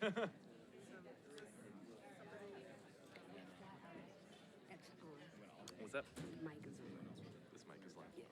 What's that? Mic is on. This mic is live. Yes.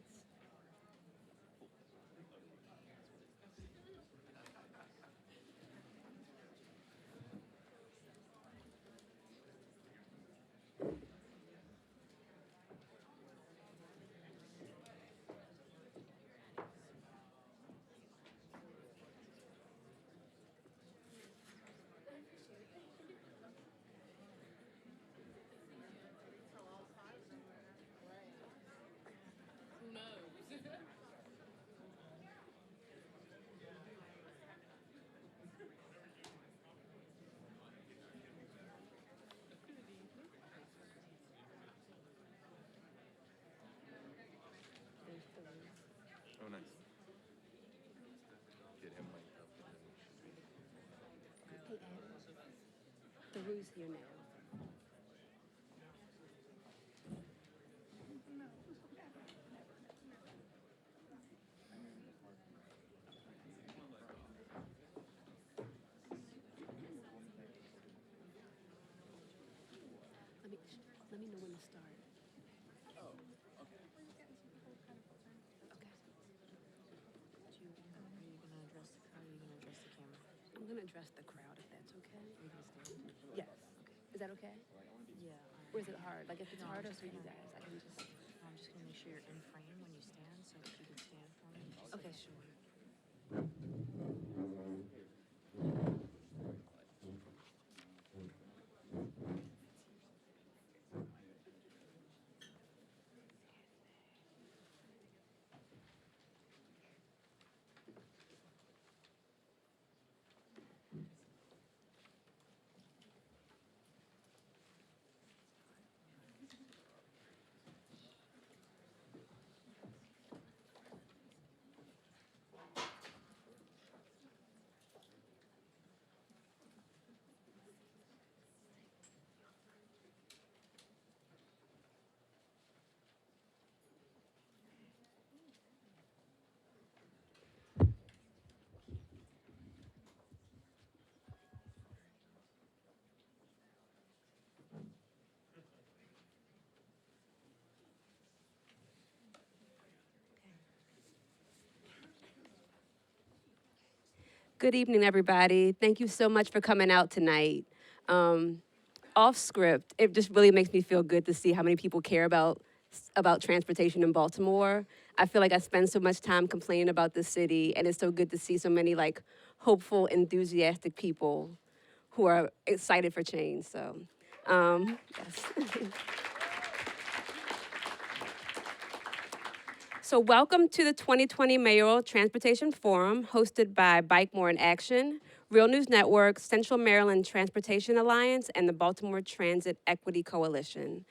Oh, nice. Get him mic'd up. Hey, Ed. Thiru's here now. Let me know when to start. Oh, okay. Okay. Are you gonna address the crowd? Or are you gonna address the camera? I'm gonna address the crowd if that's okay. Are you gonna stand? Yes. Is that okay? Yeah. Or is it hard? Like if it's No, harder I'm for you just guys, I can just. I'm just gonna make sure you're in frame when you stand, so if you can stand for me. Just Okay, like sure. Good evening, everybody. Thank you so much for coming out tonight. Off script, it just really makes me feel good to see how many people care about transportation in Baltimore. I feel like I spend so much time complaining about the city, and it's so good to see so many like hopeful, enthusiastic people who are excited for change. So, yes. So welcome to the 2020 Mayoral Transportation Forum, hosted by Bikemore in Action, Real News Network, Central Maryland Transportation Alliance, and the Baltimore Transit Equity Coalition.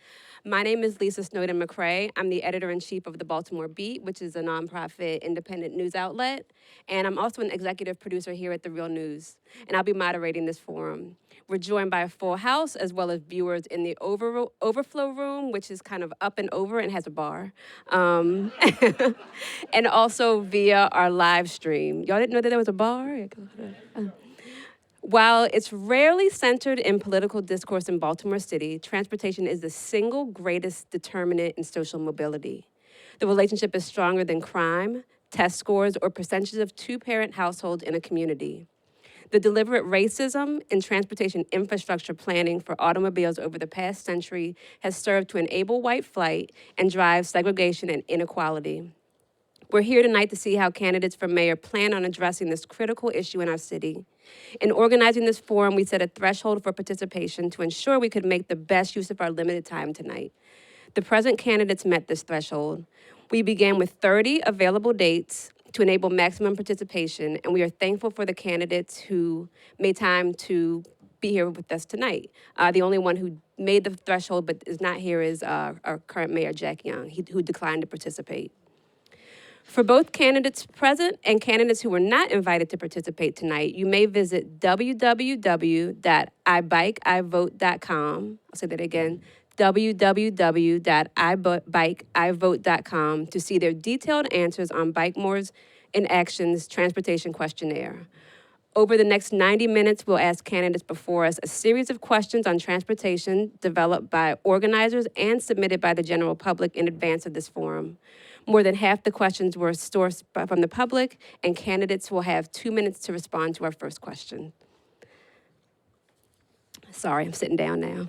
My name is Lisa Snowden McCrae. I'm the editor-in-chief of the Baltimore Beat, which is a nonprofit independent news outlet. And I'm also an executive producer here at the Real News. And I'll be moderating this forum. We're joined by a full house, as well as viewers in the overflow room, which is kind of up and over and has a bar. And also via our live stream. Y'all didn't know that there was a bar? While it's rarely centered in political discourse in Baltimore City, transportation is the single greatest determinant in social mobility. The relationship is stronger than crime, test scores, or percentages of two-parent households in a community. The deliberate racism in transportation infrastructure planning for automobiles over the past century has served to enable white flight and drive segregation and inequality. We're here tonight to see how candidates for mayor plan on addressing this critical issue in our city. In organizing this forum, we set a threshold for participation to ensure we could make the best use of our limited time tonight. The present candidates met this threshold. We began with 30 available dates to enable maximum participation, and we are thankful for the candidates who made time to be here with us tonight. The only one who made the threshold but is not here is our current mayor, Jack Young, who declined to participate. For both candidates present and candidates who were not invited to participate tonight, you may visit www.ibikeivote.com. I'll say that again, www.ibikeivote.com to see their detailed answers on Bikemore's in Action's transportation questionnaire. Over the next 90 minutes, we'll ask candidates before us a series of questions on transportation developed by organizers and submitted by the general public in advance of this forum. More than half the questions were sourced from the public, and candidates will have 2 minutes to respond to our first question. Sorry, I'm sitting down now.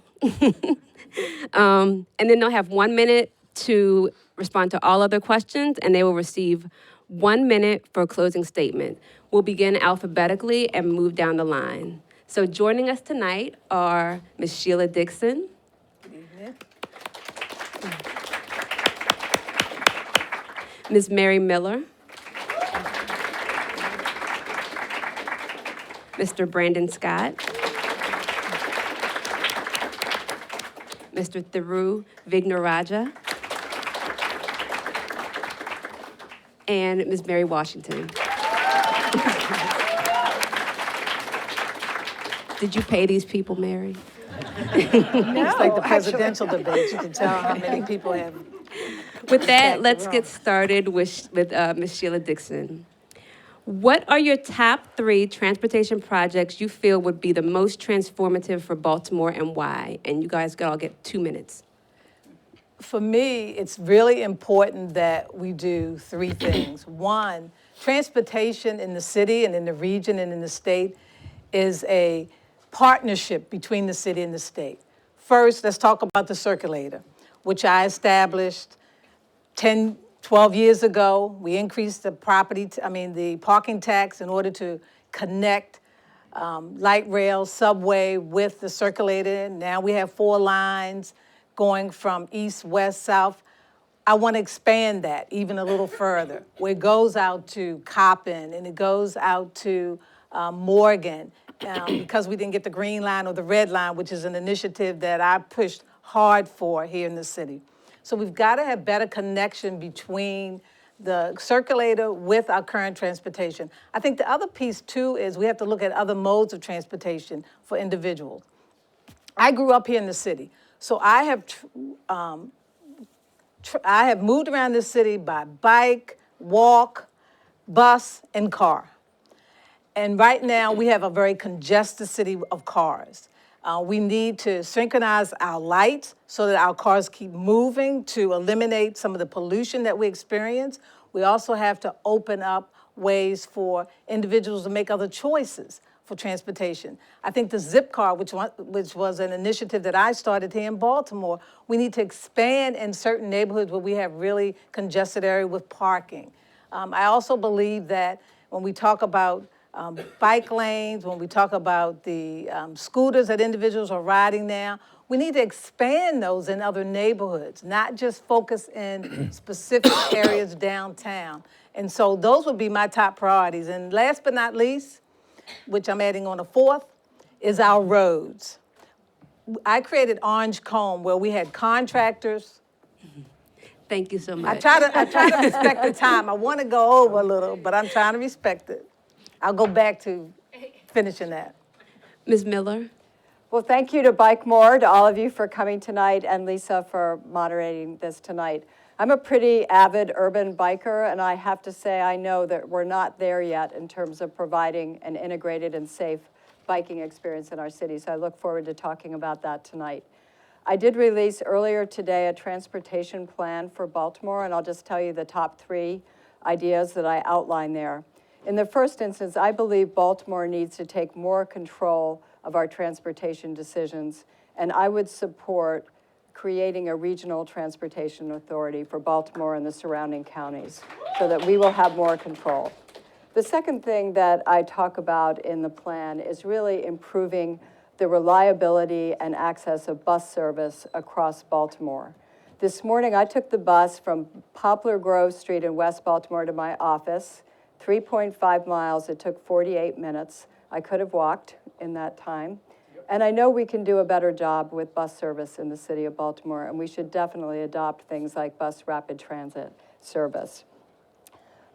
And then they'll have 1 minute to respond to all other questions, and they will receive 1 minute for a closing statement. We'll begin alphabetically and move down the line. So joining us tonight are Ms. Sheila Dixon. Good evening. Ms. Mary Miller. Mr. Brandon Scott. Mr. Thiru Vignarajah. And Ms. Mary Washington. Did you pay these people, Mary? It's like the presidential debate. You can tell how many people have. With that, let's get started with Ms. Sheila Dixon. What are your top 3 transportation projects you feel would be the most transformative for Baltimore and why? And you guys all get 2 minutes. For me, it's really important that we do 3 things. One, transportation in the city and in the region and in the state is a partnership between the city and the state. First, let's talk about the circulator, which I established 10, 12 years ago. We increased the the parking tax in order to connect light rail, subway with the circulator. Now we have 4 lines going from east, west, south. I want to expand that even a little further, where it goes out to Coppin and it goes out to Morgan, because we didn't get the green line or the red line, which is an initiative that I pushed hard for here in the city. So we've got to have better connection between the circulator with our current transportation. I think the other piece too is we have to look at other modes of transportation for individuals. I grew up here in the city, so I have moved around the city by bike, walk, bus, and car. And right now, we have a very congested city of cars. We need to synchronize our lights so that our cars keep moving to eliminate some of the pollution that we experience. We also have to open up ways for individuals to make other choices for transportation. I think the zip car, which was an initiative that I started here in Baltimore, we need to expand in certain neighborhoods where we have really congested area with parking. I also believe that when we talk about bike lanes, when we talk about the scooters that individuals are riding now, we need to expand those in other neighborhoods, not just focus in specific areas downtown. And so those would be my top priorities. And last but not least, which I'm adding on a 4th, is our roads. I created Orange Cone, where we had contractors. Thank you so much. I try to respect the time. I want to go over a little, but I'm trying to respect it. I'll go back to finishing that. Ms. Miller? Well, thank you to Bikemore, to all of you for coming tonight, and Lisa for moderating this tonight. I'm a pretty avid urban biker, and I have to say I know that we're not there yet in terms of providing an integrated and safe biking experience in our city, so I look forward to talking about that tonight. I did release earlier today a transportation plan for Baltimore, and I'll just tell you the top 3 ideas that I outlined there. In the first instance, I believe Baltimore needs to take more control of our transportation decisions, and I would support creating a regional transportation authority for Baltimore and the surrounding counties so that we will have more control. The second thing that I talk about in the plan is really improving the reliability and access of bus service across Baltimore. This morning, I took the bus from Poplar Grove Street in West Baltimore to my office, 3.5 miles. It took 48 minutes. I could have walked in that time. And I know we can do a better job with bus service in the city of Baltimore, and we should definitely adopt things like bus rapid transit service.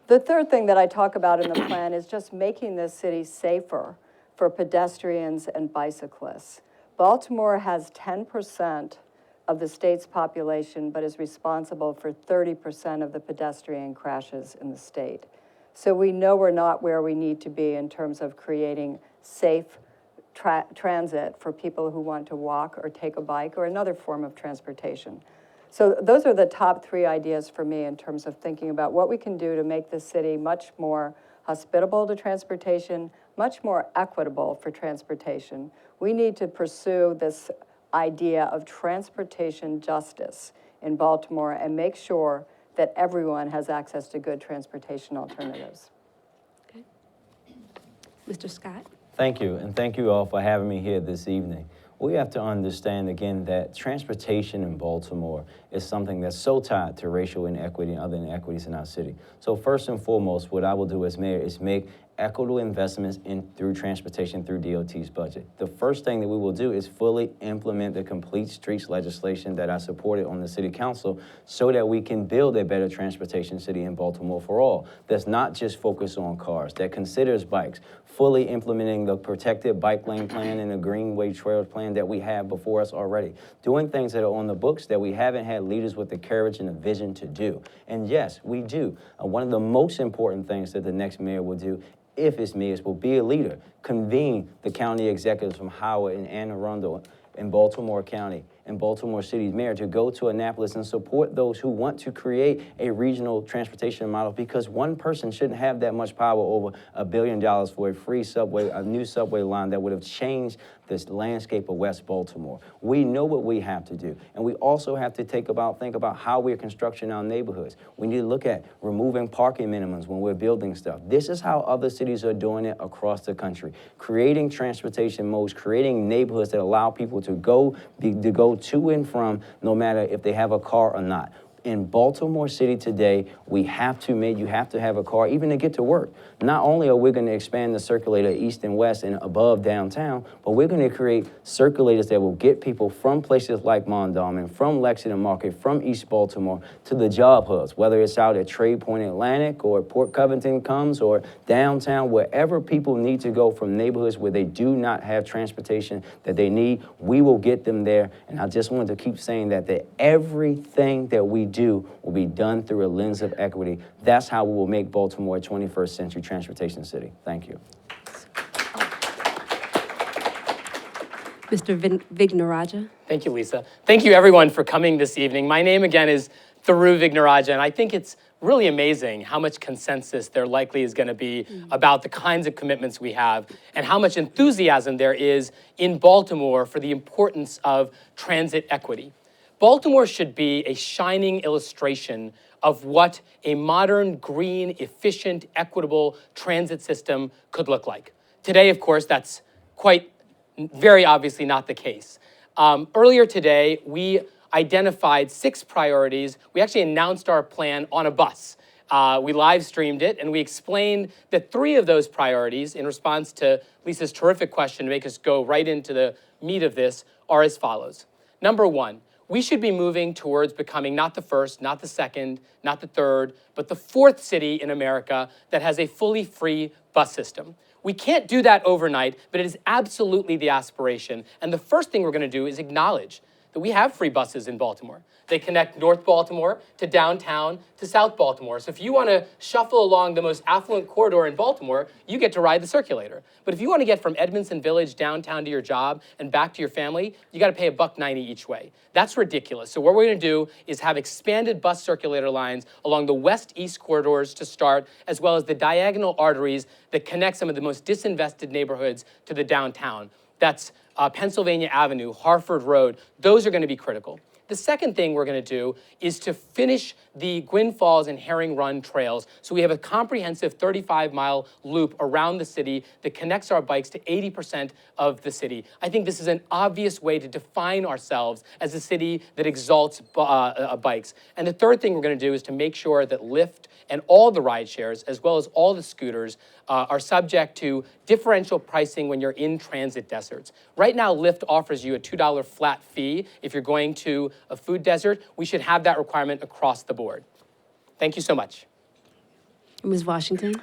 The third thing that I talk about in the plan is just making this city safer for pedestrians and bicyclists. Baltimore has 10% of the state's population, but is responsible for 30% of the pedestrian crashes in the state. So we know we're not where we need to be in terms of creating safe transit for people who want to walk or take a bike or another form of transportation. So those are the top 3 ideas for me in terms of thinking about what we can do to make the city much more hospitable to transportation, much more equitable for transportation. We need to pursue this idea of transportation justice in Baltimore and make sure that everyone has access to good transportation alternatives. Okay. Mr. Scott? Thank you, and thank you all for having me here this evening. We have to understand, again, that transportation in Baltimore is something that's so tied to racial inequity and other inequities in our city. So first and foremost, what I will do as mayor is make equitable investments through transportation through DOT's budget. The first thing that we will do is fully implement the Complete Streets legislation that I supported on the city council so that we can build a better transportation city in Baltimore for all that's not just focused on cars, that considers bikes, fully implementing the protected bike lane plan and the greenway trails plan that we have before us already, doing things that are on the books that we haven't had leaders with the courage and the vision to do. And yes, we do. One of the most important things that the next mayor will do, if it's me, is will be a leader, convene the county executives from Howard and Anne Arundel in Baltimore County and Baltimore City's mayor to go to Annapolis and support those who want to create a regional transportation model, because one person shouldn't have that much power over $1 billion for a free subway, a new subway line that would have changed this landscape of West Baltimore. We know what we have to do, and we also have to think about how we're constructing our neighborhoods. We need to look at removing parking minimums when we're building stuff. This is how other cities are doing it across the country, creating transportation modes, creating neighborhoods that allow people to go to and from, no matter if they have a car or not. In Baltimore City today, you have to have a car even to get to work. Not only are we going to expand the circulator east and west and above downtown, but we're going to create circulators that will get people from places like Mondawmin, from Lexington Market, from East Baltimore to the job hubs, whether it's out at Trade Point Atlantic or Port Covington comes or downtown, wherever people need to go from neighborhoods where they do not have transportation that they need, we will get them there. And I just wanted to keep saying that everything that we do will be done through a lens of equity. That's how we will make Baltimore a 21st century transportation city. Thank you. Mr. Vignarajah? Thank you, Lisa. Thank you, everyone, for coming this evening. My name, again, is Thiru Vignarajah, and I think it's really amazing how much consensus there likely is going to be about the kinds of commitments we have and how much enthusiasm there is in Baltimore for the importance of transit equity. Baltimore should be a shining illustration of what a modern, green, efficient, equitable transit system could look like. Today, of course, that's very obviously not the case. Earlier today, we identified 6 priorities. We actually announced our plan on a bus. We live streamed it, and we explained that 3 of those priorities, in response to Lisa's terrific question to make us go right into the meat of this, are as follows. Number 1, we should be moving towards becoming not the first, not the second, not the third, but the 4th city in America that has a fully free bus system. We can't do that overnight, but it is absolutely the aspiration. And the first thing we're going to do is acknowledge that we have free buses in Baltimore. They connect North Baltimore to downtown to South Baltimore. So if you want to shuffle along the most affluent corridor in Baltimore, you get to ride the circulator. But if you want to get from Edmondson Village downtown to your job and back to your family, you got to pay $1.90 each way. That's ridiculous. So what we're going to do is have expanded bus circulator lines along the west-east corridors to start, as well as the diagonal arteries that connect some of the most disinvested neighborhoods to the downtown. That's Pennsylvania Avenue, Harford Road. Those are going to be critical. The second thing we're going to do is to finish the Gwynn Falls and Herring Run trails so we have a comprehensive 35-mile loop around the city that connects our bikes to 80% of the city. I think this is an obvious way to define ourselves as a city that exalts bikes. And the third thing we're going to do is to make sure that Lyft and all the ride shares, as well as all the scooters, are subject to differential pricing when you're in transit deserts. Right now, Lyft offers you a $2 flat fee if you're going to a food desert. We should have that requirement across the board. Thank you so much. Ms. Washington?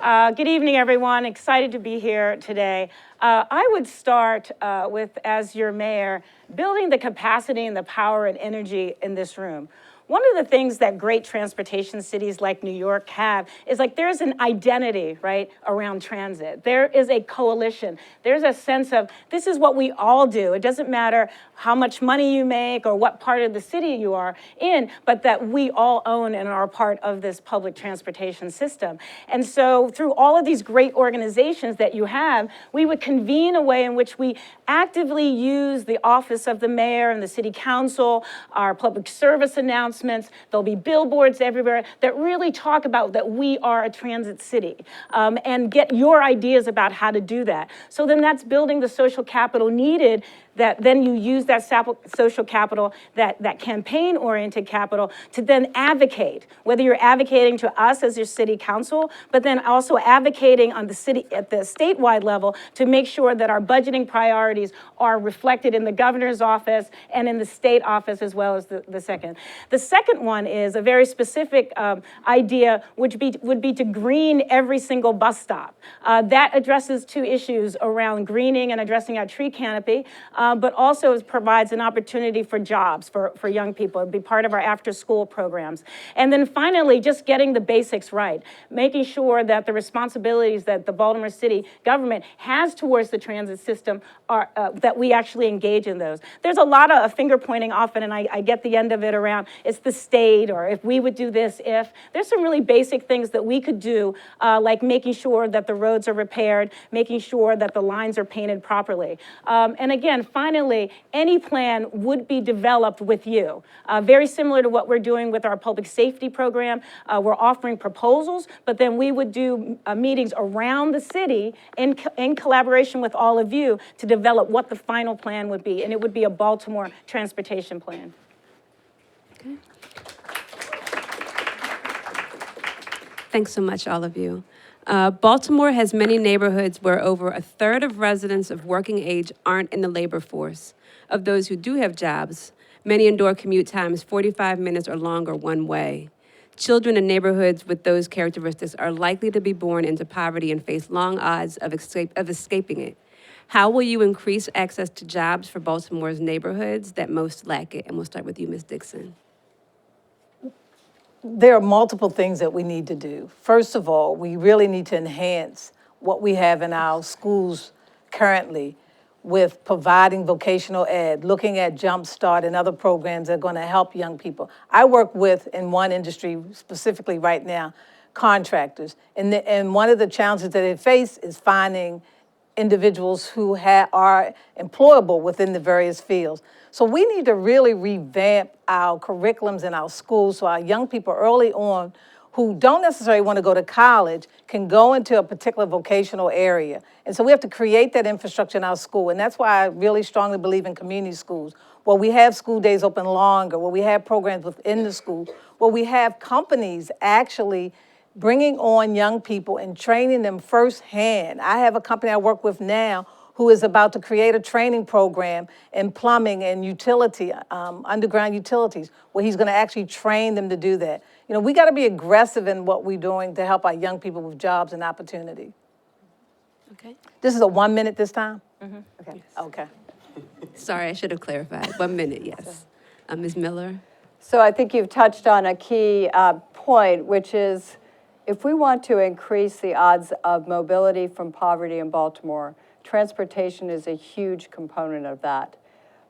Good evening, everyone. Excited to be here today. I would start with, as your mayor, building the capacity and the power and energy in this room. one of the things that great transportation cities like New York have is like there's an identity, right, around transit. There is a coalition. There's a sense of this is what we all do. It doesn't matter how much money you make or what part of the city you are in, but that we all own and are a part of this public transportation system. And so through all of these great organizations that you have, we would convene a way in which we actively use the office of the mayor and the city council, our public service announcements. There'll be billboards everywhere that really talk about that we are a transit city, and get your ideas about how to do that. So then that's building the social capital needed, that then you use that social capital, that campaign-oriented capital, to then advocate, whether you're advocating to us as your city council, but then also advocating on the city at the statewide level to make sure that our budgeting priorities are reflected in the governor's office and in the state office as well as the second. The second one is a very specific idea, which would be to green every single bus stop. That addresses two issues around greening and addressing our tree canopy, but also provides an opportunity for jobs for young people. It'd be part of our after-school programs. And then finally, just getting the basics right, making sure that the responsibilities that the Baltimore City government has towards the transit system are, that we actually engage in those. There's a lot of finger pointing often, and I get the end of it around, it's the state, or if we would do this, if. There's some really basic things that we could do, like making sure that the roads are repaired, making sure that the lines are painted properly. And again, finally, any plan would be developed with you. Very similar to what we're doing with our public safety program. We're offering proposals, but then we would do meetings around the city in collaboration with all of you to develop what the final plan would be, and it would be a Baltimore transportation plan. Okay. Thanks so much, all of you. Baltimore has many neighborhoods where over a third of residents of working age aren't in the labor force. Of those who do have jobs, many endure commute times 45 minutes or longer one way. Children in neighborhoods with those characteristics are likely to be born into poverty and face long odds of escaping it. How will you increase access to jobs for Baltimore's neighborhoods that most lack it? And we'll start with you, Ms. Dixon. There are multiple things that we need to do. First of all, we really need to enhance what we have in our schools currently with providing vocational ed, looking at Jump Start and other programs that are going to help young people. I work with, in one industry specifically right now, contractors. And one of the challenges that they face is finding individuals who are employable within the various fields. So we need to really revamp our curriculums in our schools so our young people early on who don't necessarily want to go to college can go into a particular vocational area. And so we have to create that infrastructure in our school. And that's why I really strongly believe in community schools, where we have school days open longer, where we have programs within the school, where we have companies actually bringing on young people and training them firsthand. I have a company I work with now who is about to create a training program in plumbing and utility, underground utilities, where he's gonna actually train them to do that. You know, we gotta be aggressive in what we're doing to help our young people with jobs and opportunity. Okay. This is a 1 minute this time? Mm-hmm. Okay, okay. Sorry, I should have clarified. 1 minute, yes. Ms. Miller? So I think you've touched on a key point, which is if we want to increase the odds of mobility from poverty in Baltimore, transportation is a huge component of that.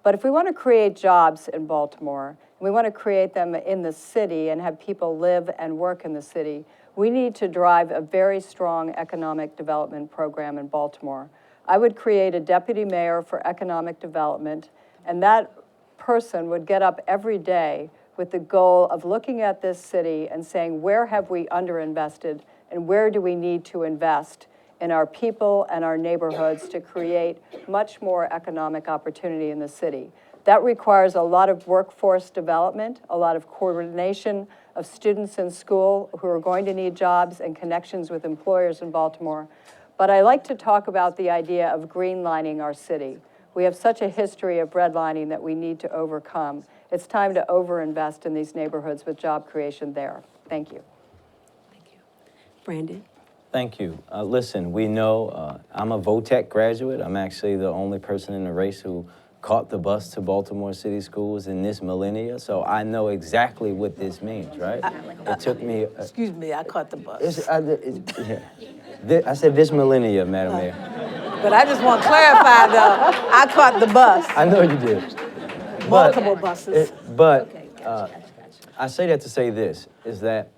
But if we want to create jobs in Baltimore, and we want to create them in the city and have people live and work in the city, we need to drive a very strong economic development program in Baltimore. I would create a deputy mayor for economic development, and that person would get up every day with the goal of looking at this city and saying, where have we underinvested and where do we need to invest in our people and our neighborhoods to create much more economic opportunity in the city. That requires a lot of workforce development, a lot of coordination of students in school who are going to need jobs and connections with employers in Baltimore. But I like to talk about the idea of greenlining our city. We have such a history of redlining that we need to overcome. It's time to overinvest in these neighborhoods with job creation there. Thank you. Thank you. Brandon? Thank you. Listen, we know I'm a VOTEC graduate. I'm actually the only person in the race who caught the bus to Baltimore City Schools in this millennia, so I know exactly what this means, right? It took me. Excuse me, I caught the bus. I said this millennia, Madam Mayor. But I just want to clarify, though, I caught the bus. I know you did. Multiple buses. I say that to say this, is that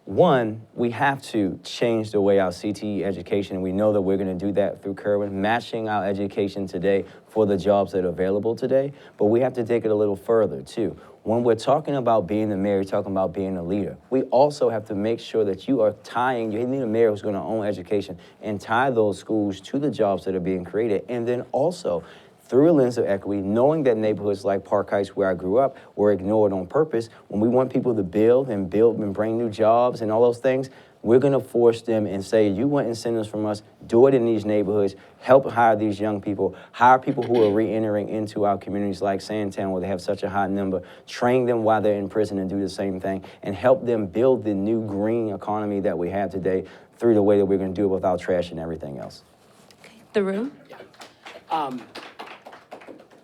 one, we have to change the way our CTE education, and we know that we're going to do that through Kerwin, matching our education today for the jobs that are available today, but we have to take it a little further, too. When we're talking about being the mayor, you're talking about being a leader. We also have to make sure that you are tying, you need a mayor who's going to own education and tie those schools to the jobs that are being created, and then also, through a lens of equity, knowing that neighborhoods like Park Heights, where I grew up, were ignored on purpose. When we want people to build and bring new jobs and all those things, we're going to force them and say, you want incentives from us, do it in these neighborhoods, help hire these young people, hire people who are re-entering into our communities like Sandtown, where they have such a high number, train them while they're in prison and do the same thing, and help them build the new green economy that we have today through the way that we're going to do it without trash and everything else. Thiru?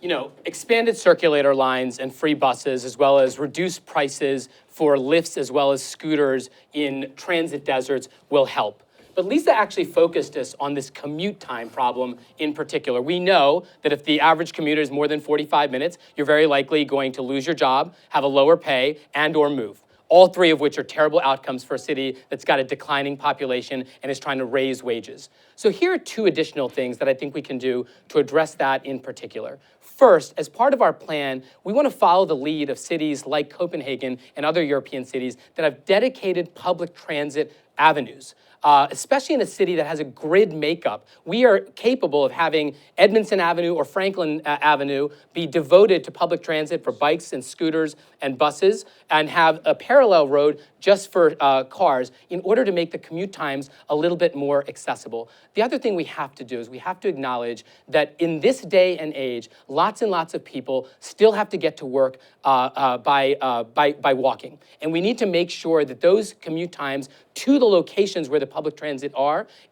You know, expanded circulator lines and free buses, as well as reduced prices for lifts as well as scooters in transit deserts will help. But Lisa actually focused us on this commute time problem in particular. We know that if the average commuter is more than 45 minutes, you're very likely going to lose your job, have a lower pay, and or move. All three of which are terrible outcomes for a city that's got a declining population and is trying to raise wages. So here are two additional things that I think we can do to address that in particular. First, as part of our plan, we want to follow the lead of cities like Copenhagen and other European cities that have dedicated public transit avenues. Especially in a city that has a grid makeup, we are capable of having Edmondson Avenue or Franklin Avenue be devoted to public transit for bikes and scooters and buses, and have a parallel road just for cars in order to make the commute times a little bit more accessible. The other thing we have to do is we have to acknowledge that in this day and age, lots and lots of people still have to get to work by walking. And we need to make sure that those commute times to the locations where the public transit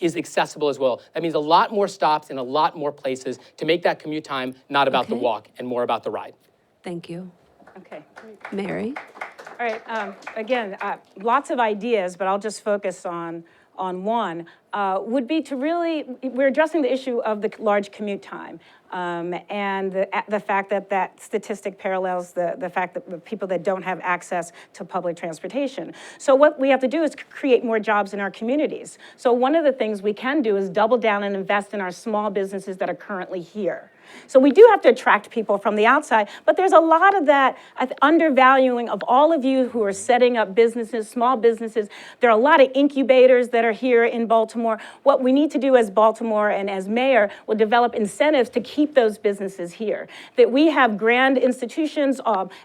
is accessible as well. That means a lot more stops in a lot more places to make that commute time not about the walk and more about the ride. Thank you. Okay. Mary? All right, again, lots of ideas, but I'll just focus on one, would be to really, we're addressing the issue of the large commute time. And the fact that that statistic parallels the fact that the people that don't have access to public transportation. So what we have to do is create more jobs in our communities. So one of the things we can do is double down and invest in our small businesses that are currently here. So we do have to attract people from the outside, but there's a lot of that undervaluing of all of you who are setting up businesses, small businesses. There are a lot of incubators that are here in Baltimore. What we need to do as Baltimore and as mayor will develop incentives to keep those businesses here. That we have grand institutions,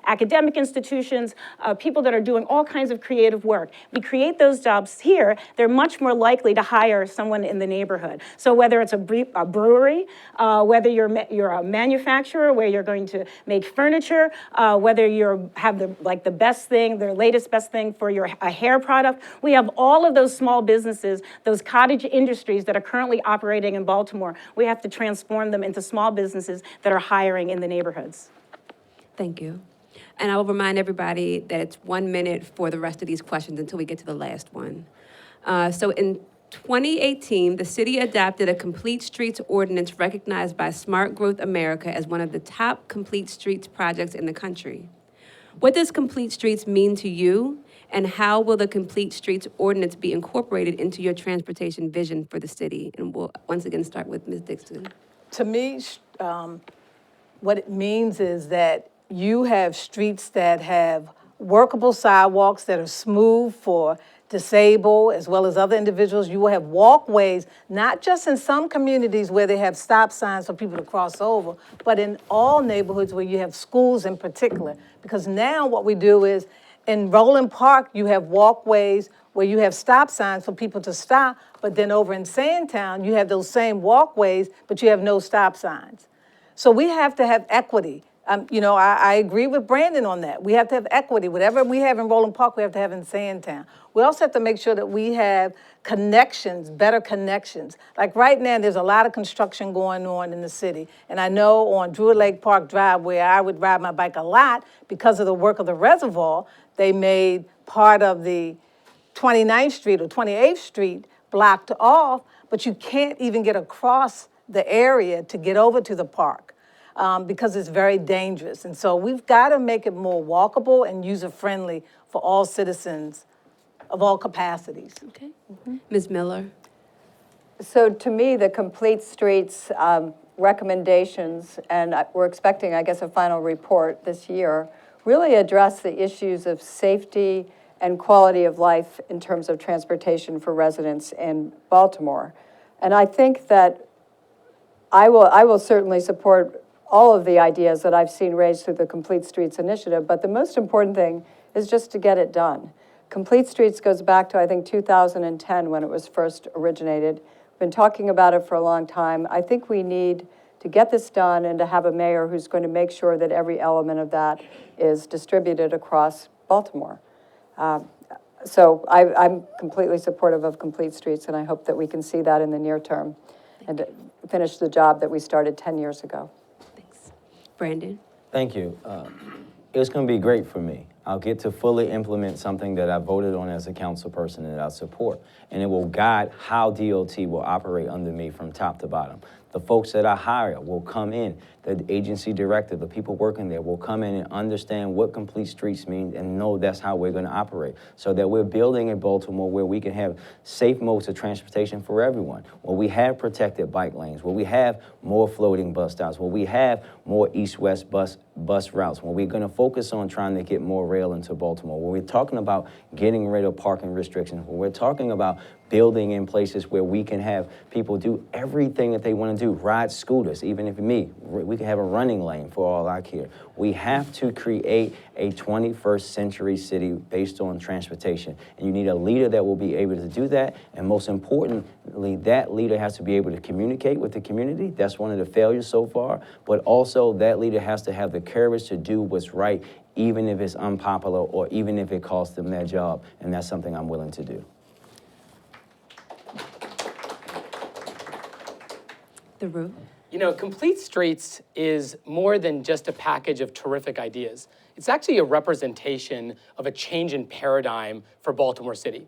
academic institutions, people that are doing all kinds of creative work. We create those jobs here, they're much more likely to hire someone in the neighborhood. So whether it's a brewery, whether you're a manufacturer where you're going to make furniture, whether you have the best thing, the latest best thing for a hair product. We have all of those small businesses, those cottage industries that are currently operating in Baltimore. We have to transform them into small businesses that are hiring in the neighborhoods. Thank you. And I will remind everybody that it's 1 minute for the rest of these questions until we get to the last one. So in 2018, the city adopted a Complete Streets ordinance recognized by Smart Growth America as one of the top complete streets projects in the country. What does Complete Streets mean to you, and how will the Complete Streets ordinance be incorporated into your transportation vision for the city? And we'll once again start with Ms. Dixon. To me, what it means is that you have streets that have workable sidewalks that are smooth for disabled as well as other individuals. You will have walkways, not just in some communities where they have stop signs for people to cross over, but in all neighborhoods where you have schools in particular. Because now what we do is, in Roland Park, you have walkways where you have stop signs for people to stop, but then over in Sandtown, you have those same walkways, but you have no stop signs. So we have to have equity I agree with Brandon on that. We have to have equity. Whatever we have in Roland Park, we have to have in Sandtown. We also have to make sure that we have connections, better connections. Like right now, there's a lot of construction going on in the city. And I know on Druid Lake Park Drive, where I would ride my bike a lot because of the work of the reservoir, they made part of the 29th Street or 28th Street blocked off, but you can't even get across the area to get over to the park. Because it's very dangerous. And so we've got to make it more walkable and user-friendly for all citizens of all capacities. Okay. Ms. Miller? So to me, the Complete Streets recommendations, and we're expecting, I guess, a final report this year, really address the issues of safety and quality of life in terms of transportation for residents in Baltimore. And I think that I will certainly support all of the ideas that I've seen raised through the Complete Streets initiative, but the most important thing is just to get it done. Complete Streets goes back to, I think, 2010 when it was first originated. We've been talking about it for a long time. I think we need to get this done and to have a mayor who's going to make sure that every element of that is distributed across Baltimore. So I'm completely supportive of Complete Streets, and I hope that we can see that in the near term and finish the job that we started 10 years ago. Brandon? Thank you. It's going to be great for me. I'll get to fully implement something that I voted on as a council person that I support, and it will guide how DOT will operate under me from top to bottom. The folks that I hire will come in, the agency director, the people working there will come in and understand what Complete Streets means and know that's how we're going to operate, so that we're building in Baltimore where we can have safe modes of transportation for everyone, where we have protected bike lanes, where we have more floating bus stops, where we have more east-west bus routes, where we're going to focus on trying to get more rail into Baltimore, where we're talking about getting rid of parking restrictions, where we're talking about building in places where we can have people do everything that they want to do, ride scooters, even if we can have a running lane for all I care. We have to create a 21st century city based on transportation. And you need a leader that will be able to do that. And most importantly, that leader has to be able to communicate with the community. That's one of the failures so far. But also that leader has to have the courage to do what's right, even if it's unpopular or even if it costs them their job. And that's something I'm willing to do. Thiru? You know, Complete Streets is more than just a package of terrific ideas. It's actually a representation of a change in paradigm for Baltimore City.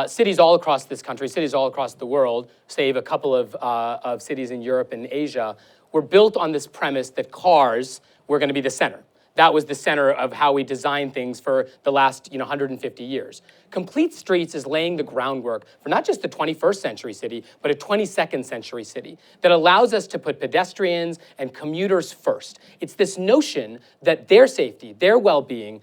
Cities all across this country, cities all across the world, save a couple of cities in Europe and Asia, were built on this premise that cars were going to be the center. That was the center of how we designed things for the last 150 years. Complete Streets is laying the groundwork for not just the 21st century city, but a 22nd century city that allows us to put pedestrians and commuters first. It's this notion that their safety, their well-being,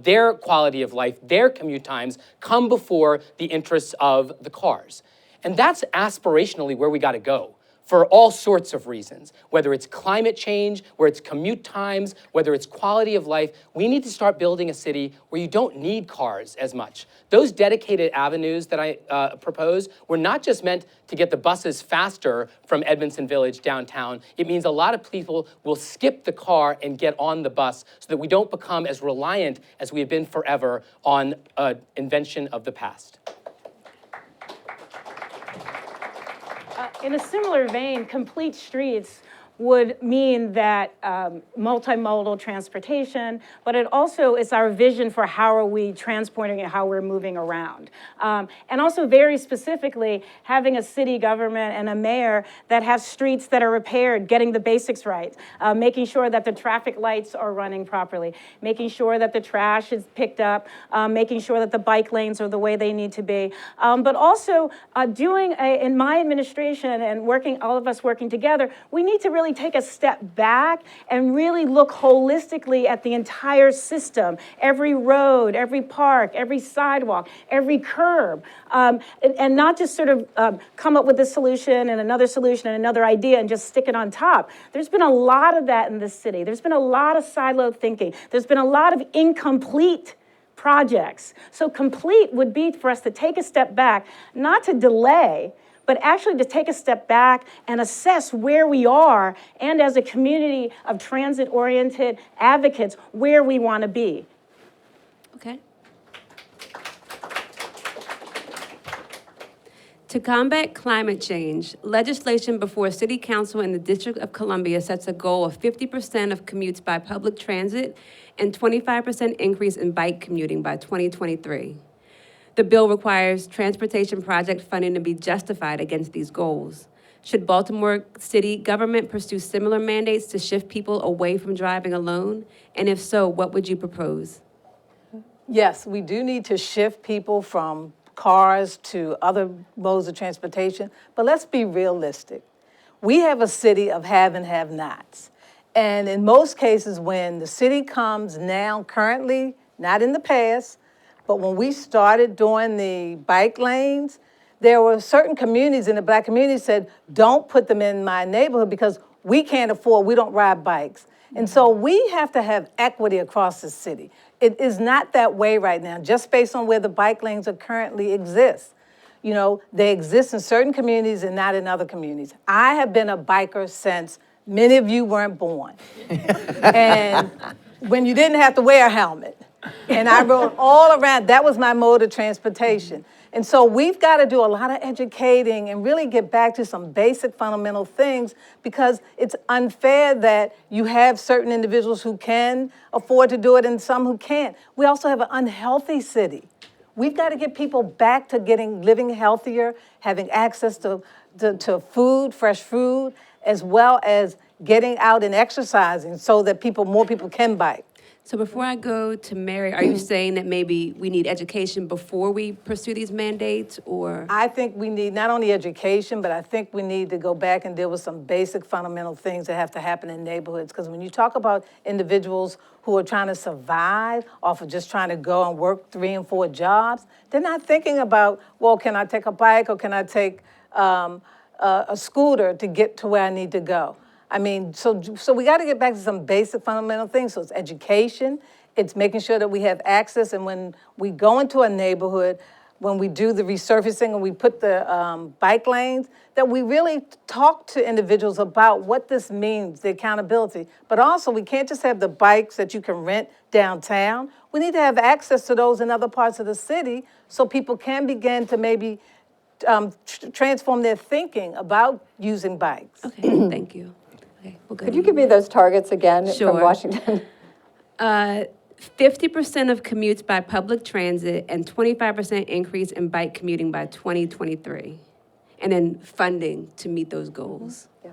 their quality of life, their commute times come before the interests of the cars. And that's aspirationally where we got to go, for all sorts of reasons, whether it's climate change, whether it's commute times, whether it's quality of life. We need to start building a city where you don't need cars as much. Those dedicated avenues that I propose were not just meant to get the buses faster from Edmondson Village downtown. It means a lot of people will skip the car and get on the bus so that we don't become as reliant as we have been forever on an invention of the past. In a similar vein, Complete Streets would mean that multimodal transportation, but it also is our vision for how are we transporting and how we're moving around. And also very specifically, having a city government and a mayor that have streets that are repaired, getting the basics right, making sure that the traffic lights are running properly, making sure that the trash is picked up, making sure that the bike lanes are the way they need to be, but also in my administration and all of us working together, we need to really take a step back and really look holistically at the entire system, every road, every park, every sidewalk, every curb, and not just sort of come up with a solution and another idea and just stick it on top. There's been a lot of that in this city. There's been a lot of siloed thinking. There's been a lot of incomplete projects. So complete would be for us to take a step back, not to delay, but actually to take a step back and assess where we are, and as a community of transit-oriented advocates, where we want to be. Okay. To combat climate change, legislation before City Council in the District of Columbia sets a goal of 50% of commutes by public transit and 25% increase in bike commuting by 2023. The bill requires transportation project funding to be justified against these goals. Should Baltimore City government pursue similar mandates to shift people away from driving alone? And if so, what would you propose? Yes, we do need to shift people from cars to other modes of transportation, but let's be realistic. We have a city of have and have-nots. And in most cases, when the city comes now, currently, not in the past, but when we started doing the bike lanes, there were certain communities in the Black community said, don't put them in my neighborhood because we can't afford, we don't ride bikes. And so we have to have equity across the city. It is not that way right now, just based on where the bike lanes are currently exist. You know, they exist in certain communities and not in other communities. I have been a biker since many of you weren't born. And when you didn't have to wear a helmet. And I rode all around, that was my mode of transportation. And so we've got to do a lot of educating and really get back to some basic fundamental things, because it's unfair that you have certain individuals who can afford to do it and some who can't. We also have an unhealthy city. We've got to get people back to living healthier, having access to food, fresh food, as well as getting out and exercising so that more people can bike. So before I go to Mary, are you saying that maybe we need education before we pursue these mandates, or? I think we need not only education, but I think we need to go back and deal with some basic fundamental things that have to happen in neighborhoods. Because when you talk about individuals who are trying to survive off of just trying to go and work 3 and 4 jobs, they're not thinking about, well, can I take a bike or can I take a scooter to get to where I need to go? I mean, so we got to get back to some basic fundamental things. So it's education, it's making sure that we have access, and when we go into a neighborhood, when we do the resurfacing and we put the bike lanes, that we really talk to individuals about what this means, the accountability. But also, we can't just have the bikes that you can rent downtown. We need to have access to those in other parts of the city so people can begin to maybe transform their thinking about using bikes. Okay, thank you. Okay, we'll go Could to you give me those targets again Sure. from Washington? 50% of commutes by public transit and 25% increase in bike commuting by 2023. And then funding to meet those goals. Yeah.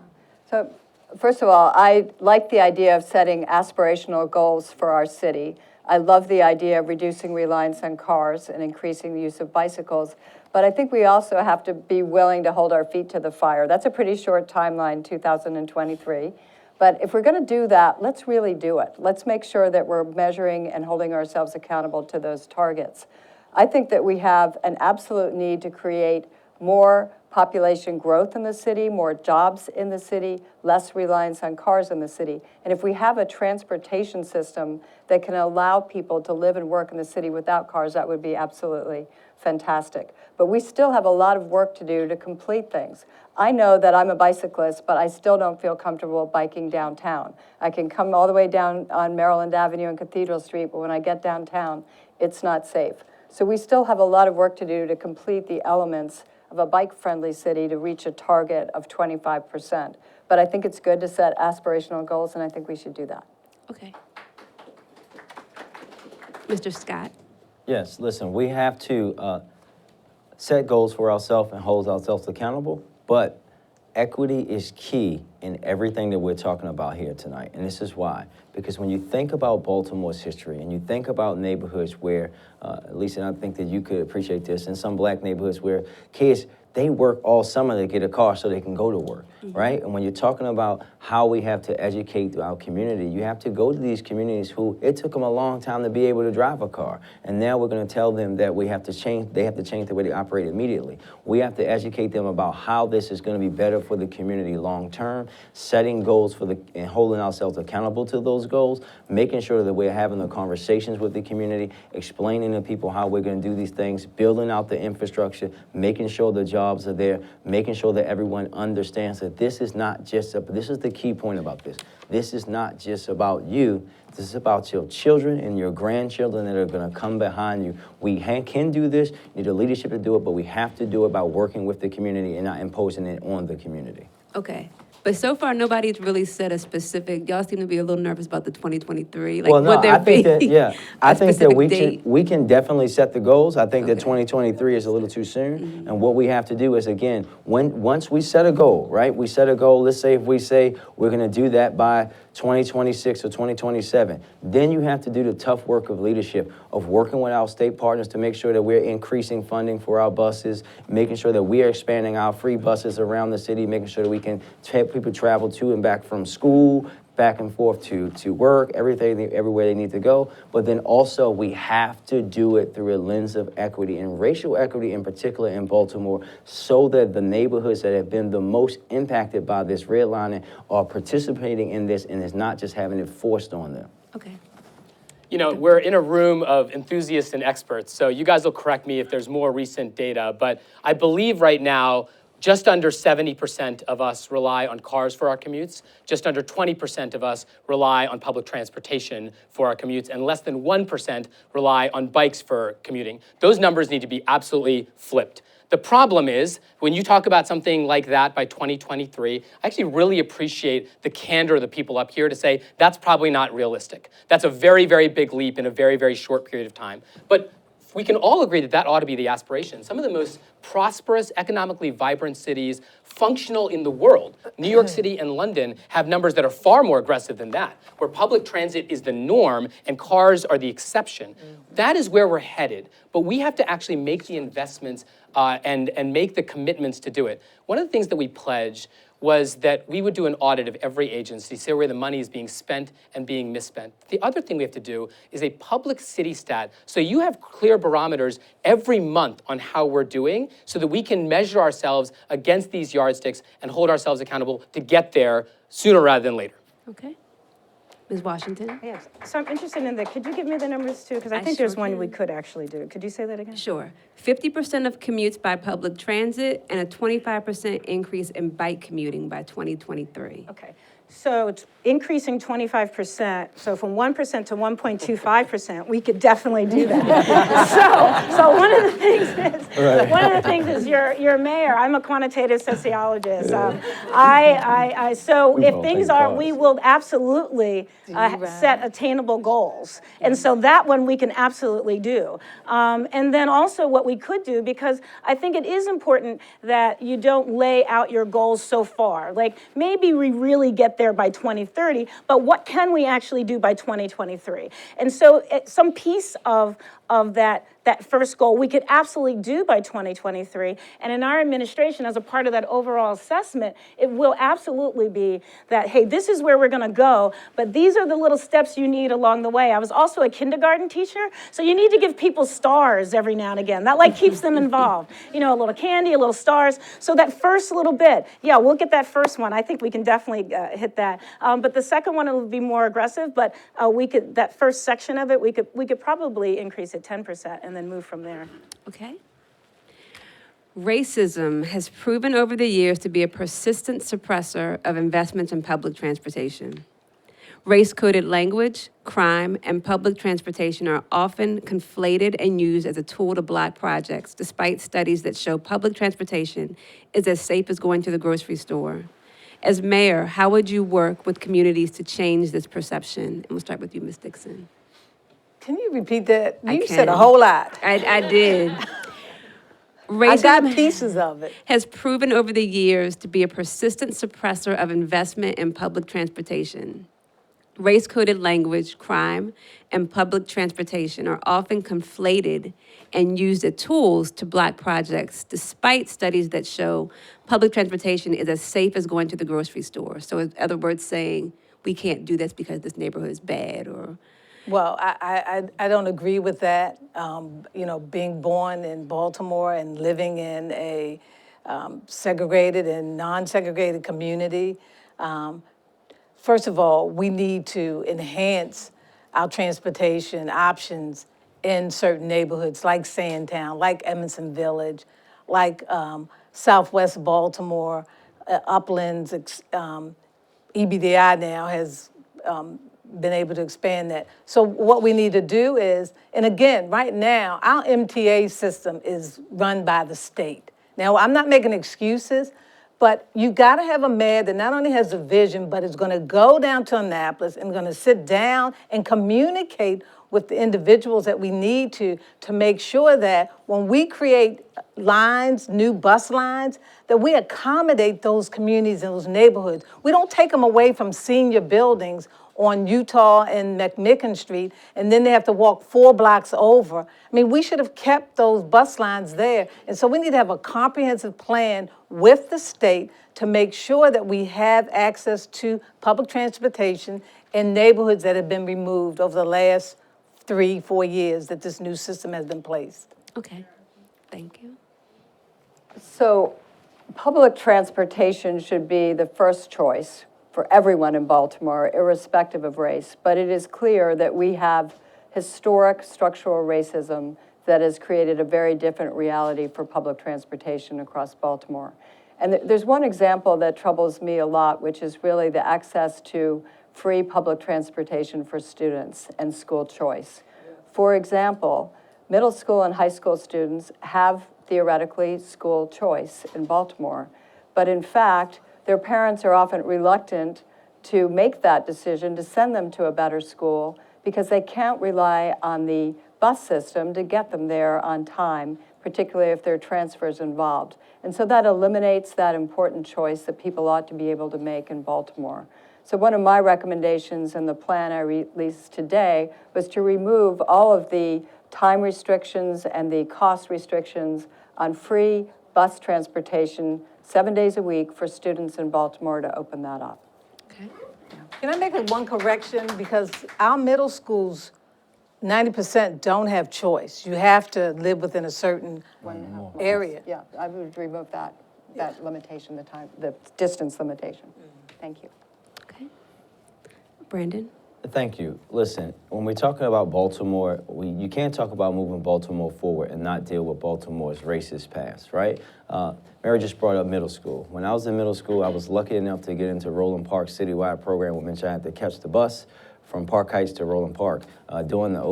So first of all, I like the idea of setting aspirational goals for our city. I love the idea of reducing reliance on cars and increasing the use of bicycles. But I think we also have to be willing to hold our feet to the fire. That's a pretty short timeline, 2023. But if we're going to do that, let's really do it. Let's make sure that we're measuring and holding ourselves accountable to those targets. I think that we have an absolute need to create more population growth in the city, more jobs in the city, less reliance on cars in the city. And if we have a transportation system that can allow people to live and work in the city without cars, that would be absolutely fantastic. But we still have a lot of work to do to complete things. I know that I'm a bicyclist, but I still don't feel comfortable biking downtown. I can come all the way down on Maryland Avenue and Cathedral Street, but when I get downtown, it's not safe. So we still have a lot of work to do to complete the elements of a bike-friendly city to reach a target of 25%. But I think it's good to set aspirational goals, and I think we should do that. Okay. Mr. Scott? Yes, listen, we have to set goals for ourselves and hold ourselves accountable, but equity is key in everything that we're talking about here tonight. And this is why. Because when you think about Baltimore's history and you think about neighborhoods where, Lisa, and I think that you could appreciate this, in some Black neighborhoods where kids, they work all summer to get a car so they can go to work, right? And when you're talking about how we have to educate our community, you have to go to these communities who, it took them a long time to be able to drive a car. And now we're going to tell them that we have to change, they have to change the way they operate immediately. We have to educate them about how this is going to be better for the community long term, setting goals for and holding ourselves accountable to those goals, making sure that we're having the conversations with the community, explaining to people how we're going to do these things, building out the infrastructure, making sure the jobs jobs are there, making sure that everyone understands that this is not just, this is the key point about this. This is not just about you. This is about your children and your grandchildren that are going to come behind you. We can do this, you need the leadership to do it, but we have to do it by working with the community and not imposing it on the community. Okay. But so far, nobody's really said a specific, y'all seem to be a little nervous about the 2023. Like, Well, no, would there I think that, be yeah, I a think that specific date? we can definitely set the goals. I think that Okay. 2023 is a little too soon. And what we have to do is, again, once we set a goal, right? We set a goal, let's say if we say we're going to do that by 2026 or 2027, then you have to do the tough work of leadership, of working with our state partners to make sure that we're increasing funding for our buses, making sure that we are expanding our free buses around the city, making sure that we can have people travel to and back from school, back and forth to work, everywhere they need to go. But then also we have to do it through a lens of equity and racial equity in particular in Baltimore, so that the neighborhoods that have been the most impacted by this redlining are participating in this and is not just having it forced on them. Okay. You know, we're in a room of enthusiasts and experts, so you guys will correct me if there's more recent data, but I believe right now just under 70% of us rely on cars for our commutes. Just under 20% of us rely on public transportation for our commutes, and less than 1% rely on bikes for commuting. Those numbers need to be absolutely flipped. The problem is, when you talk about something like that by 2023, I actually really appreciate the candor of the people up here to say that's probably not realistic. That's a very, very big leap in a very, very short period of time. But we can all agree that that ought to be the aspiration. Some of the most prosperous, economically vibrant cities, functional in the world, New York City and London, have numbers that are far more aggressive than that, where public transit is the norm and cars are the exception. That is where we're headed, but we have to actually make the investments and make the commitments to do it. One of the things that we pledged was that we would do an audit of every agency, see where the money is being spent and being misspent. The other thing we have to do is a public city stat, so you have clear barometers every month on how we're doing, so that we can measure ourselves against these yardsticks and hold ourselves accountable to get there sooner rather than later. Okay. Ms. Washington? Yes, so I'm interested in could you give me the numbers too? Because I I think there's sure one can. we could actually do. Could you say that again? Sure. 50% of commutes by public transit and a 25% increase in bike commuting by 2023. Okay, so it's increasing 25%, so from 1% to 1.25%, we could definitely do that. so one of the things is you're mayor. I'm a quantitative sociologist. So if things are, we will absolutely set attainable goals, and so that one we can absolutely do. And then also what we could do, because I think it is important that you don't lay out your goals so far. Like maybe we really get there by 2030, but what can we actually do by 2023? And so some piece of that first goal we could absolutely do by 2023. And in our administration, as a part of that overall assessment, it will absolutely be that, hey, this is where we're going to go, but these are the little steps you need along the way. I was also a kindergarten teacher, so you need to give people stars every now and again. That like keeps them involved. You know, a little candy, a little stars. So that first little bit, yeah, we'll get that first one. I think we can definitely hit that. But the second one will be more aggressive, but that first section of it, we could probably increase it 10% and then move from there. Okay. Racism has proven over the years to be a persistent suppressor of investments in public transportation. Race-coded language, crime, and public transportation are often conflated and used as a tool to block projects, despite studies that show public transportation is as safe as going to the grocery store. As mayor, how would you work with communities to change this perception? And we'll start with you, Ms. Dixon. Can you repeat that? I You said a can. whole lot. I did. I got Racism pieces of it. has proven over the years to be a persistent suppressor of investment in public transportation. Race-coded language, crime, and public transportation are often conflated and used as tools to block projects, despite studies that show public transportation is as safe as going to the grocery store. So in other words, saying, we can't do this because this neighborhood is bad, or... Well, I don't agree with that. You know, being born in Baltimore and living in a segregated and non-segregated community, first of all, we need to enhance our transportation options in certain neighborhoods like Sandtown, like Emerson Village, like Southwest Baltimore, Uplands, EBDI now has been able to expand that. So what we need to do is, and again, right now, our MTA system is run by the state. Now, I'm not making excuses, but you gotta have a mayor that not only has a vision, but is gonna go down to Annapolis and gonna sit down and communicate with the individuals that we need to make sure that when we create lines, new bus lines, that we accommodate those communities and those neighborhoods. We don't take them away from senior buildings on Utah and McMicken Street, and then they have to walk 4 blocks over. I mean, we should have kept those bus lines there. And so we need to have a comprehensive plan with the state to make sure that we have access to public transportation in neighborhoods that have been removed over the last 3-4 years that this new system has been placed. Okay, thank you. So public transportation should be the first choice for everyone in Baltimore, irrespective of race. But it is clear that we have historic structural racism that has created a very different reality for public transportation across Baltimore. And there's one example that troubles me a lot, which is really the access to free public transportation for students and school choice. For example, middle school and high school students have theoretically school choice in Baltimore, but in fact, their parents are often reluctant to make that decision to send them to a better school because they can't rely on the bus system to get them there on time, particularly if there are transfers involved. And so that eliminates that important choice that people ought to be able to make in Baltimore. So one of my recommendations in the plan I released today was to remove all of the time restrictions and the cost restrictions on free bus transportation 7 days a week for students in Baltimore, to open that up. Okay. Can I make one correction? Because our middle schools, 90% don't have choice. You have to live within a certain area. Yeah, I would remove that limitation, the distance limitation. Thank you. Okay. Brandon? Thank you. Listen, when we're talking about Baltimore, you can't talk about moving Baltimore forward and not deal with Baltimore's racist past, right? Mary just brought up middle school. When I was in middle school, I was lucky enough to get into Roland Park's citywide program, which I had to catch the bus from Park Heights to Roland Park during the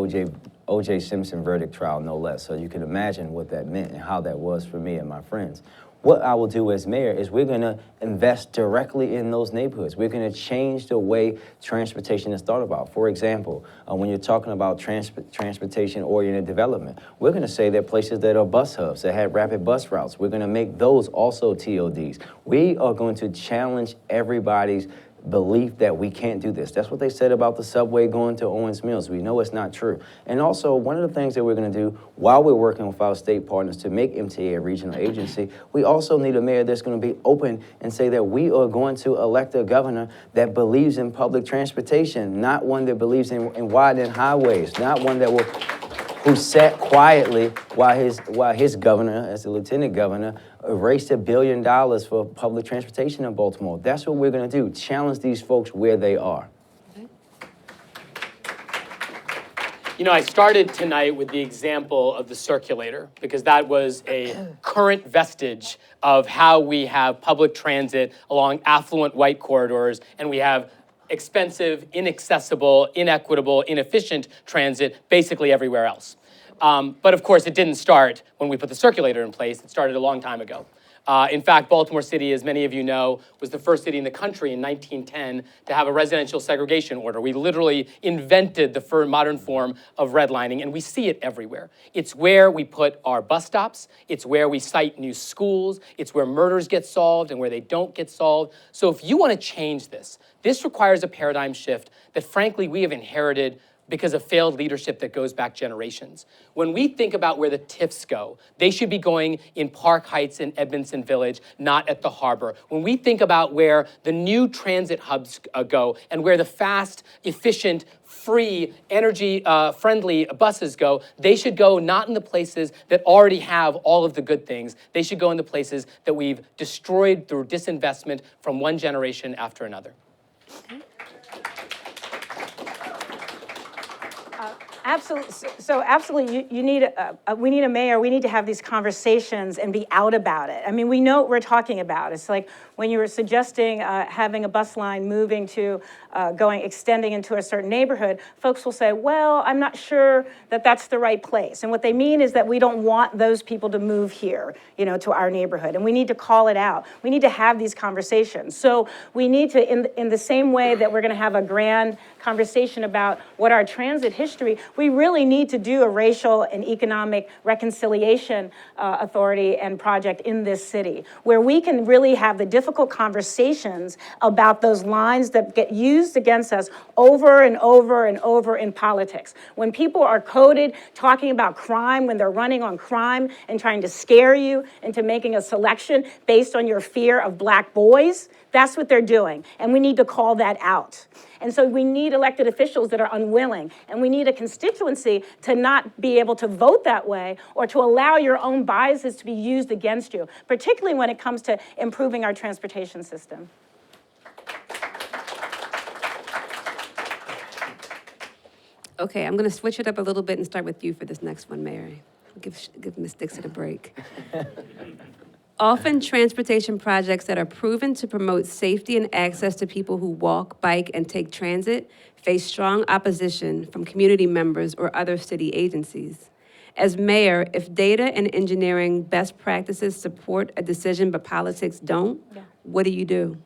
O.J. Simpson verdict trial, no less. So you can imagine what that meant and how that was for me and my friends. What I will do as mayor is we're going to invest directly in those neighborhoods. We're going to change the way transportation is thought about. For example, when you're talking about transportation-oriented development, we're going to say there are places that are bus hubs that have rapid bus routes. We're going to make those also TODs. We are going to challenge everybody's belief that we can't do this. That's what they said about the subway going to Owens Mills. We know it's not true. And also, one of the things that we're going to do while we're working with our state partners to make MTA a regional agency, we also need a mayor that's going to be open and say that we are going to elect a governor that believes in public transportation, not one that believes in widening highways, not one that who sat quietly while his governor, as the lieutenant governor, erased $1 billion for public transportation in Baltimore. That's what we're going to do, challenge these folks where they are. You know, I started tonight with the example of the circulator because that was a current vestige of how we have public transit along affluent white corridors, and we have expensive, inaccessible, inequitable, inefficient transit basically everywhere else. But of course, it didn't start when we put the circulator in place. It started a long time ago. In fact, Baltimore City, as many of you know, was the first city in the country in 1910 to have a residential segregation order. We literally invented the modern form of redlining, and we see it everywhere. It's where we put our bus stops. It's where we site new schools. It's where murders get solved and where they don't get solved. So if you want to change this, this requires a paradigm shift that, frankly, we have inherited because of failed leadership that goes back generations. When we think about where the TIFs go, they should be going in Park Heights and Edmondson Village, not at the harbor. When we think about where the new transit hubs go and where the fast, efficient, free, energy-friendly buses go, they should go not in the places that already have all of the good things. They should go in the places that we've destroyed through disinvestment from one generation after another. Absolutely. So absolutely, you need we need a mayor. We need to have these conversations and be out about it. I mean, we know what we're talking about. It's like when you were suggesting having a bus line moving to extending into a certain neighborhood, folks will say, well, I'm not sure that that's the right place. And what they mean is that we don't want those people to move here, to our neighborhood. And we need to call it out. We need to have these conversations. So we need to, in the same way that we're going to have a grand conversation about what our transit history, we really need to do a racial and economic reconciliation authority and project in this city, where we can really have the difficult conversations about those lines that get used against us over and over and over in politics. When people are coded talking about crime, when they're running on crime and trying to scare you into making a selection based on your fear of black boys, that's what they're doing, and we need to call that out. And so we need elected officials that are unwilling, and we need a constituency to not be able to vote that way or to allow your own biases to be used against you, particularly when it comes to improving our transportation system. Okay, I'm going to switch it up a little bit and start with you for this next one, Mary. Give Ms. Dixon a break. Often, transportation projects that are proven to promote safety and access to people who walk, bike, and take transit face strong opposition from community members or other city agencies. As mayor, if data and engineering best practices support a decision but politics don't, what do you do?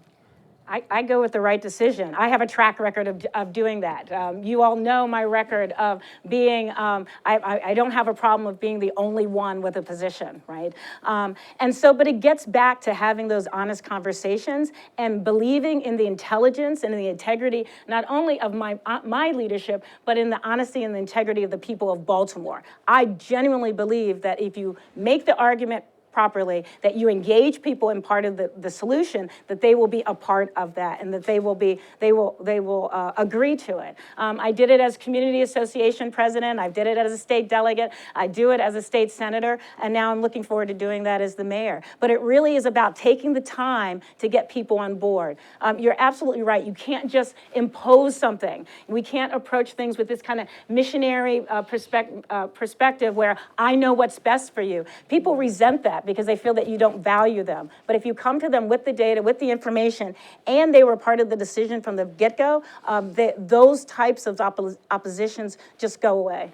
I go with the right decision. I have a track record of doing that. You all know my record of being, I don't have a problem of being the only one with a position, right? But it gets back to having those honest conversations and believing in the intelligence and in the integrity, not only of my leadership, but in the honesty and the integrity of the people of Baltimore. I genuinely believe that if you make the argument properly, that you engage people in part of the solution, that they will be a part of that, and that they will agree to it. I did it as community association president. I did it as a state delegate. I do it as a state senator, and now I'm looking forward to doing that as the mayor. But it really is about taking the time to get people on board. You're absolutely right. You can't just impose something. We can't approach things with this kind of missionary perspective where I know what's best for you. People resent that because they feel that you don't value them. But if you come to them with the data, with the information, and they were part of the decision from the get-go, those types of oppositions just go away.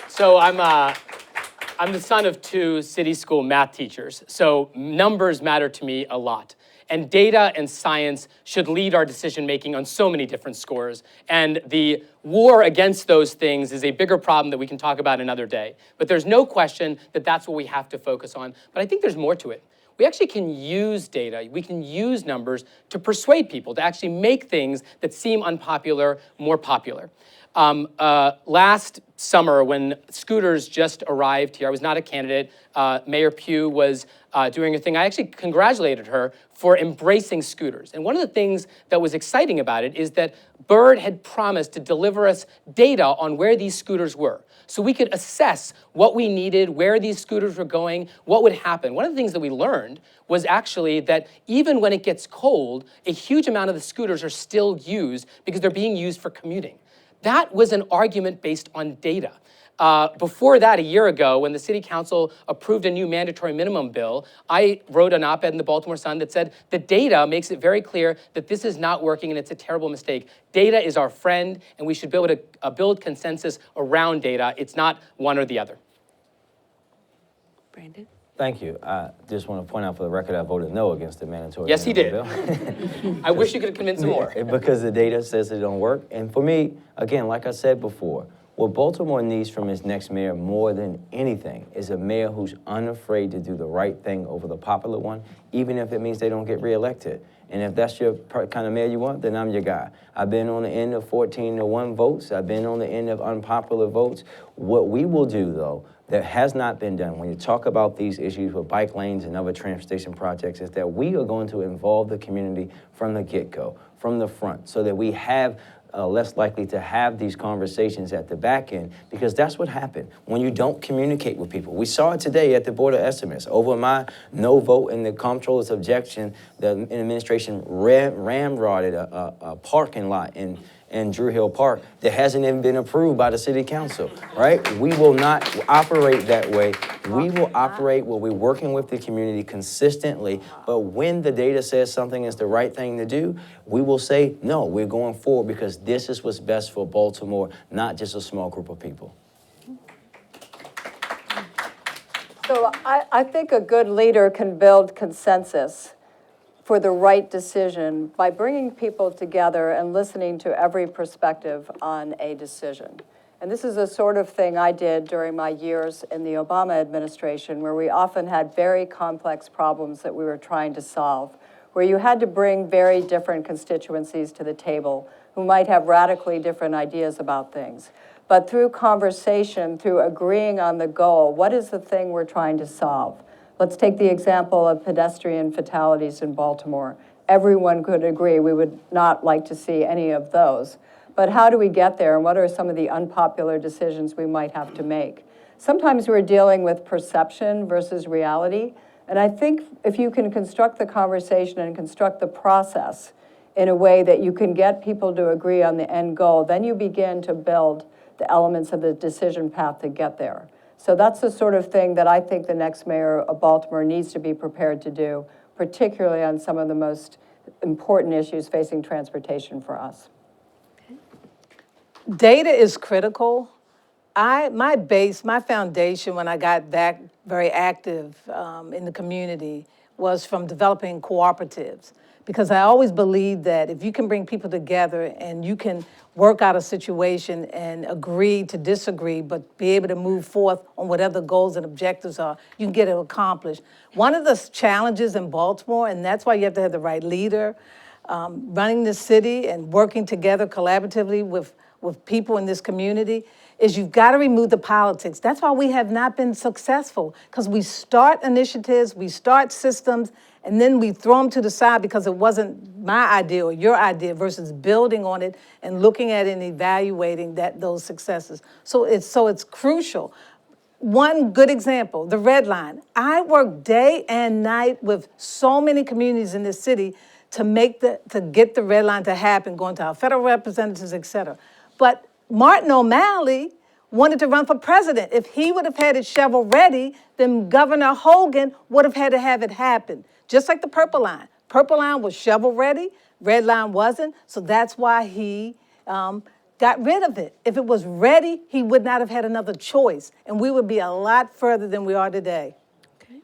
So I'm the son of two city school math teachers, so numbers matter to me a lot. And data and science should lead our decision-making on so many different scores. And the war against those things is a bigger problem that we can talk about another day. But there's no question that that's what we have to focus on. But I think there's more to it. We actually can use data, we can use numbers to persuade people, to actually make things that seem unpopular more popular. Last summer, when scooters just arrived here, I was not a candidate. Mayor Pugh was doing a thing. I actually congratulated her for embracing scooters. And one of the things that was exciting about it is that Bird had promised to deliver us data on where these scooters were, so we could assess what we needed, where these scooters were going, what would happen. One of the things that we learned was actually that even when it gets cold, a huge amount of the scooters are still used because they're being used for commuting. That was an argument based on data. Before that, a year ago, when the city council approved a new mandatory minimum bill, I wrote an op-ed in the Baltimore Sun that said the data makes it very clear that this is not working and it's a terrible mistake. Data is our friend, and we should be able to build consensus around data. It's not one or the other. Brandon? Thank you. I just want to point out for the record, I voted no against the mandatory Yes, he did. bill. I wish you could have convinced him more. Because the data says it don't work. And for me, again, like I said before, what Baltimore needs from its next mayor more than anything is a mayor who's unafraid to do the right thing over the popular one, even if it means they don't get reelected. And if that's your kind of mayor you want, then I'm your guy. I've been on the end of 14-1 votes. I've been on the end of unpopular votes. What we will do, though, that has not been done when you talk about these issues with bike lanes and other transportation projects is that we are going to involve the community from the get-go, from the front, so that we have less likely to have these conversations at the back end, because that's what happened when you don't communicate with people. We saw it today at the Board of Estimates. Over my no vote and the comptroller's objection, the administration ramrodded a parking lot in in Drew Hill Park that hasn't even been approved by the city council, right? We will not operate that way. We will operate where we're working with the community consistently, but when the data says something is the right thing to do, we will say, no, we're going forward because this is what's best for Baltimore, not just a small group of people. So I think a good leader can build consensus for the right decision by bringing people together and listening to every perspective on a decision. And this is the sort of thing I did during my years in the Obama administration, where we often had very complex problems that we were trying to solve, where you had to bring very different constituencies to the table who might have radically different ideas about things. But through conversation, through agreeing on the goal, what is the thing we're trying to solve? Let's take the example of pedestrian fatalities in Baltimore. Everyone could agree we would not like to see any of those. But how do we get there, and what are some of the unpopular decisions we might have to make? Sometimes we're dealing with perception versus reality, and I think if you can construct the conversation and construct the process in a way that you can get people to agree on the end goal, then you begin to build the elements of the decision path to get there. So that's the sort of thing that I think the next mayor of Baltimore needs to be prepared to do, particularly on some of the most important issues facing transportation for us. Data is critical. My foundation when I got that very active in the community was from developing cooperatives, because I always believed that if you can bring people together and you can work out a situation and agree to disagree, but be able to move forth on whatever the goals and objectives are, you can get it accomplished. One of the challenges in Baltimore, and that's why you have to have the right leader, running the city and working together collaboratively with people in this community, is you've got to remove the politics. That's why we have not been successful, because we start initiatives, we start systems, and then we throw them to the side because it wasn't my idea or your idea, versus building on it and looking at it and evaluating those successes. So it's crucial. One good example, the Red Line. I work day and night with so many communities in this city to get the Red Line to happen, going to our federal representatives, et cetera. But Martin O'Malley wanted to run for president. If he would have had it shovel ready, then Governor Hogan would have had to have it happen. Just like the Purple Line. Purple Line was shovel ready, Red Line wasn't, so that's why he got rid of it. If it was ready, he would not have had another choice, and we would be a lot further than we are today. Okay.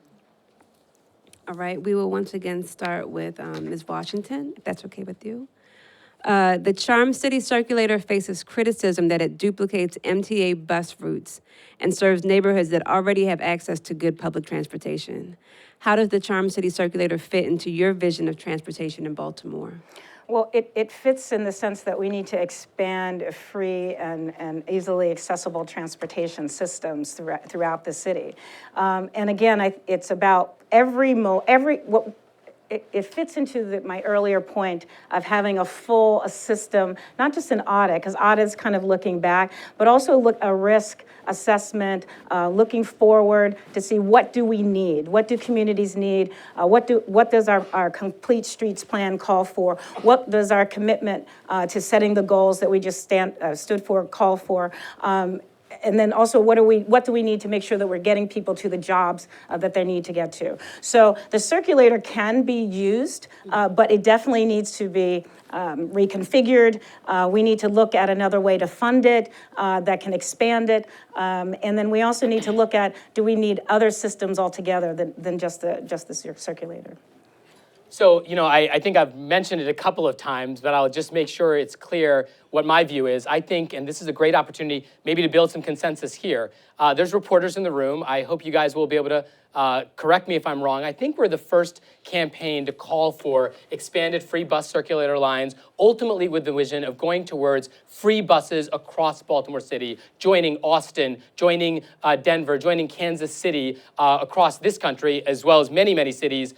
All right, we will once again start with Ms. Washington, if that's okay with you. The Charm City Circulator faces criticism that it duplicates MTA bus routes and serves neighborhoods that already have access to good public transportation. How does the Charm City Circulator fit into your vision of transportation in Baltimore? Well, it fits in the sense that we need to expand free and easily accessible transportation systems throughout the city. And again, it's about it fits into my earlier point of having a full system, not just an audit, because audit is kind of looking back, but also a risk assessment, looking forward to see what do we need, what do communities need, what does our complete streets plan call for, what does our commitment to setting the goals that we just stood for call for. And then also, what do we need to make sure that we're getting people to the jobs that they need to get to? So the circulator can be used, but it definitely needs to be reconfigured. We need to look at another way to fund it that can expand it. And then we also need to look at, do we need other systems altogether than just the circulator? So, I think I've mentioned it a couple of times, but I'll just make sure it's clear what my view is. I think, and this is a great opportunity maybe to build some consensus here. There's reporters in the room. I hope you guys will be able to correct me if I'm wrong. I think we're the first campaign to call for expanded free bus circulator lines, ultimately with the vision of going towards free buses across Baltimore City, joining Austin, joining Denver, joining Kansas City, across this country, as well as many, many cities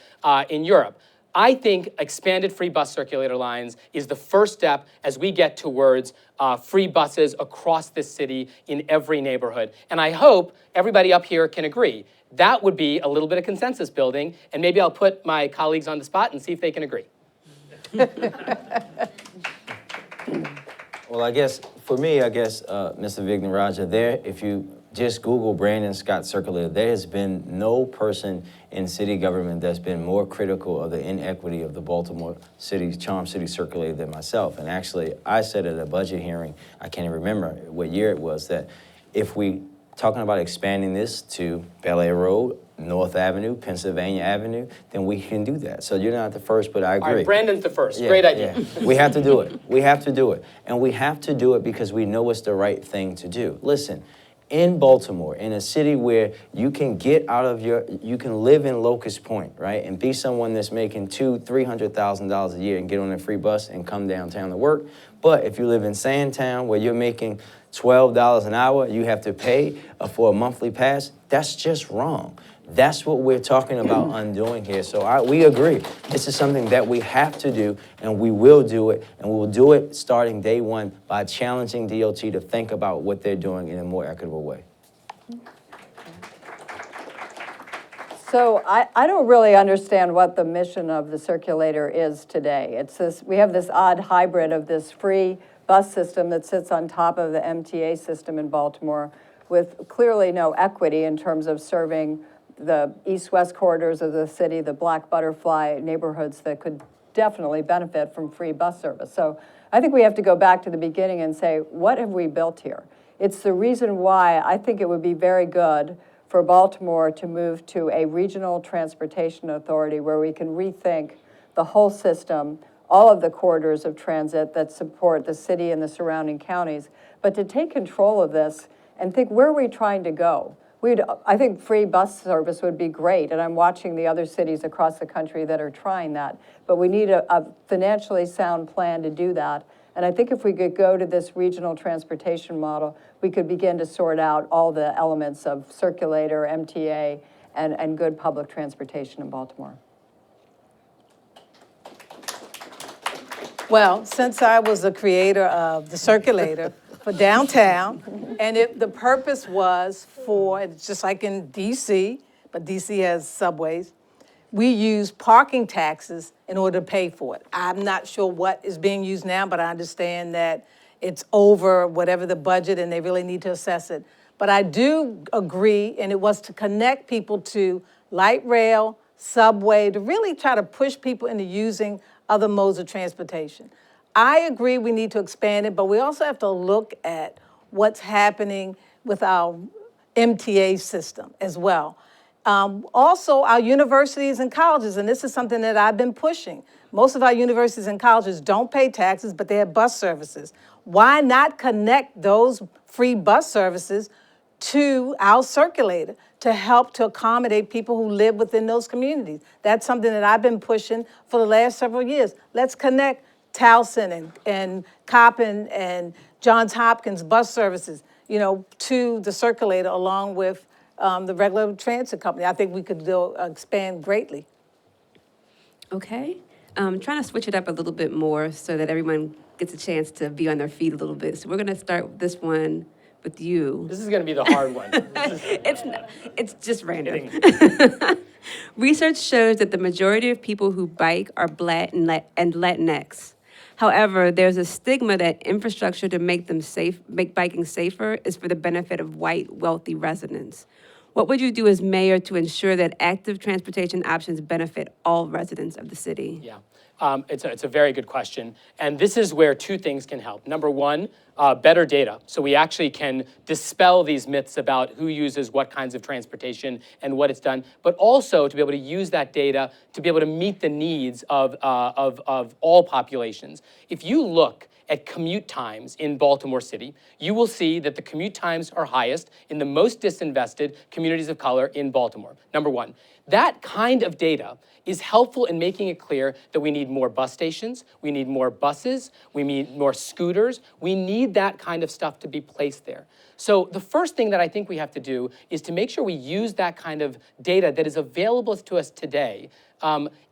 in Europe. I think expanded free bus circulator lines is the first step as we get towards free buses across this city in every neighborhood. And I hope everybody up here can agree. That would be a little bit of consensus building, and maybe I'll put my colleagues on the spot and see if they can agree. Well, I guess, for me, Mr. Vignarajah, there, if you just Google Brandon Scott Circulator, there has been no person in city government that's been more critical of the inequity of the Baltimore City, Charm City Circulator than myself. And actually, I said at a budget hearing, I can't even remember what year it was, that if we talking about expanding this to Bel Air Road, North Avenue, Pennsylvania Avenue, then we can do that. So you're not the first, but I agree. All right, Brandon's the first. Yeah, Great idea. Yeah. We have to do it. We have to do it. And we have to do it because we know it's the right thing to do. Listen, in Baltimore, in a city where you can get out of you can live in Locust Point, right, and be someone that's making $200,000-$300,000 a year and get on a free bus and come downtown to work. But if you live in Sandtown where you're making $12 an hour, you have to pay for a monthly pass, that's just wrong. That's what we're talking about undoing here. So we agree. This is something that we have to do, and we will do it, and we will do it starting day one by challenging DOT to think about what they're doing in a more equitable way. So I don't really understand what the mission of the circulator is today. It's this, we have this odd hybrid of this free bus system that sits on top of the MTA system in Baltimore with clearly no equity in terms of serving the east-west corridors of the city, the Black Butterfly neighborhoods that could definitely benefit from free bus service. So I think we have to go back to the beginning and say, what have we built here? It's the reason why I think it would be very good for Baltimore to move to a regional transportation authority where we can rethink the whole system, all of the corridors of transit that support the city and the surrounding counties, but to take control of this and think, where are we trying to go? I think free bus service would be great, and I'm watching the other cities across the country that are trying that, but we need a financially sound plan to do that. And I think if we could go to this regional transportation model, we could begin to sort out all the elements of circulator, MTA, and good public transportation in Baltimore. Well, since I was the creator of the circulator for downtown, and the purpose was for, it's just like in DC, but DC has subways, we use parking taxes in order to pay for it. I'm not sure what is being used now, but I understand that it's over whatever the budget and they really need to assess it. But I do agree, and it was to connect people to light rail, subway, to really try to push people into using other modes of transportation. I agree we need to expand it, but we also have to look at what's happening with our MTA system as well. Also, our universities and colleges, and this is something that I've been pushing. Most of our universities and colleges don't pay taxes, but they have bus services. Why not connect those free bus services to our circulator to help to accommodate people who live within those communities? That's something that I've been pushing for the last several years. Let's connect Towson and Coppin and Johns Hopkins bus services, to the circulator along with the regular transit company. I think we could expand greatly. Okay. Trying to switch it up a little bit more so that everyone gets a chance to be on their feet a little bit. So we're going to start this one with you. This is going to be the hard one. It's just random. Research shows that the majority of people who bike are Black and Latinx. However, there's a stigma that infrastructure to make biking safer is for the benefit of white, wealthy residents. What would you do as mayor to ensure that active transportation options benefit all residents of the city? Yeah, it's a very good question. And this is where two things can help. Number one, better data. So we actually can dispel these myths about who uses what kinds of transportation and what it's done, but also to be able to use that data to be able to meet the needs of all populations. If you look at commute times in Baltimore City, you will see that the commute times are highest in the most disinvested communities of color in Baltimore, number one. That kind of data is helpful in making it clear that we need more bus stations, we need more buses, we need more scooters, we need that kind of stuff to be placed there. So the first thing that I think we have to do is to make sure we use that kind of data that is available to us today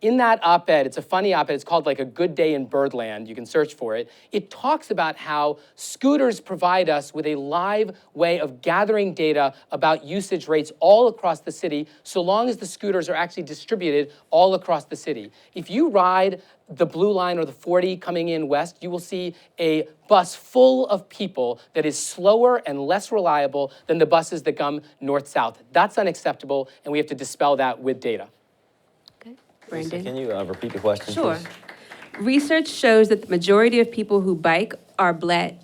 In that op-ed, it's a funny op-ed, it's called like A Good Day in Birdland, you can search for it. It talks about how scooters provide us with a live way of gathering data about usage rates all across the city, so long as the scooters are actually distributed all across the city. If you ride the Blue Line or the 40 coming in west, you will see a bus full of people that is slower and less reliable than the buses that come north-south. That's unacceptable, and we have to dispel that with data. Okay. Lisa, Brandon? can you repeat the question, Sure. please? Research shows that the majority of people who bike are Black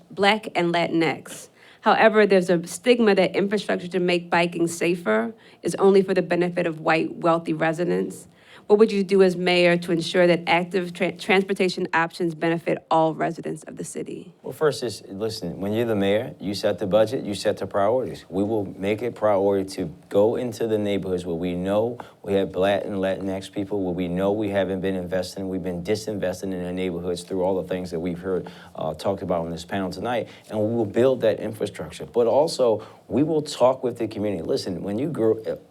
and Latinx. However, there's a stigma that infrastructure to make biking safer is only for the benefit of white, wealthy residents. What would you do as mayor to ensure that active transportation options benefit all residents of the city? Well, first is, listen, when you're the mayor, you set the budget, you set the priorities. We will make it priority to go into the neighborhoods where we know we have Black and Latinx people, where we know we haven't been investing, we've been disinvesting in the neighborhoods through all the things that we've heard talked about on this panel tonight, and we will build that infrastructure. But also, we will talk with the community. Listen, when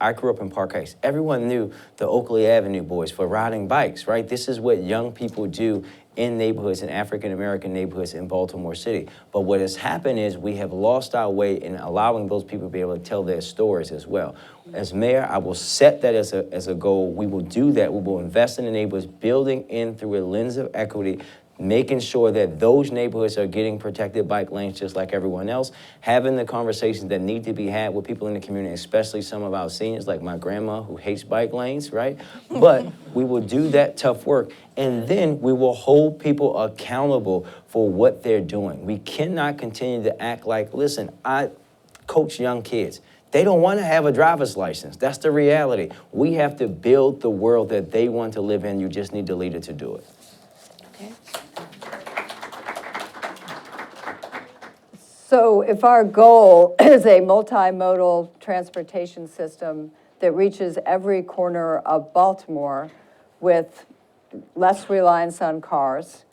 I grew up in Park Heights. Everyone knew the Oakley Avenue boys for riding bikes, right? This is what young people do in neighborhoods, in African-American neighborhoods in Baltimore City. But what has happened is we have lost our way in allowing those people to be able to tell their stories as well. As mayor, I will set that as a goal. We will do that. We will invest in the neighborhoods, building in through a lens of equity, making sure that those neighborhoods are getting protected bike lanes just like everyone else, having the conversations that need to be had with people in the community, especially some of our seniors, like my grandma who hates bike lanes, right? But we will do that tough work, and then we will hold people accountable for what they're doing. We cannot continue to act like, listen, I coach young kids. They don't want to have a driver's license. That's the reality. We have to build the world that they want to live in. You just need the leader to do it. Okay. So if our goal is a multimodal transportation system that reaches every corner of Baltimore with less reliance on cars,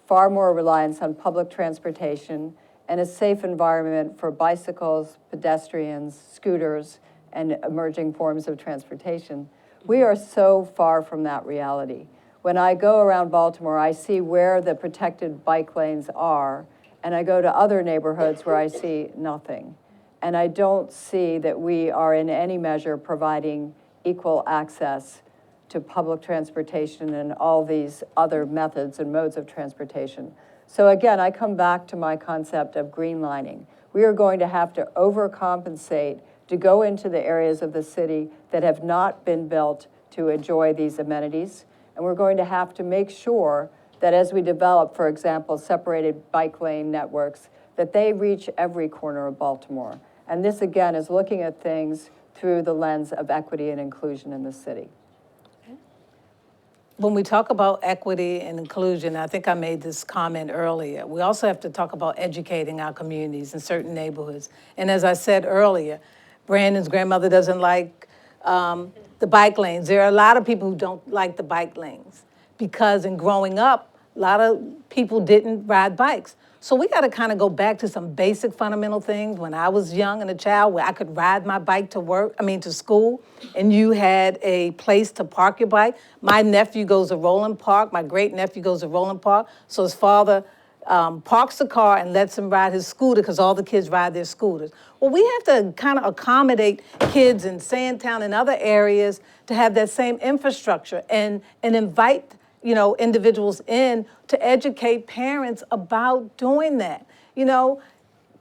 far more reliance on public transportation, and a safe environment for bicycles, pedestrians, scooters, and emerging forms of transportation, we are so far from that reality. When I go around Baltimore, I see where the protected bike lanes are, and I go to other neighborhoods where I see nothing. And I don't see that we are in any measure providing equal access to public transportation and all these other methods and modes of transportation. So again, I come back to my concept of greenlining. We are going to have to overcompensate to go into the areas of the city that have not been built to enjoy these amenities. And we're going to have to make sure that as we develop, for example, separated bike lane networks, that they reach every corner of Baltimore. And this, again, is looking at things through the lens of equity and inclusion in the city. When we talk about equity and inclusion, I think I made this comment earlier, we also have to talk about educating our communities in certain neighborhoods. And as I said earlier, Brandon's grandmother doesn't like the bike lanes. There are a lot of people who don't like the bike lanes because in growing up, a lot of people didn't ride bikes. So we got to kind of go back to some basic fundamental things. When I was young and a child, where I could ride my bike to school, and you had a place to park your bike. My nephew goes to Roland Park. My great nephew goes to Roland Park. So his father parks the car and lets him ride his scooter because all the kids ride their scooters. Well, we have to kind of accommodate kids in Sandtown and other areas to have that same infrastructure and invite individuals in to educate parents about doing that.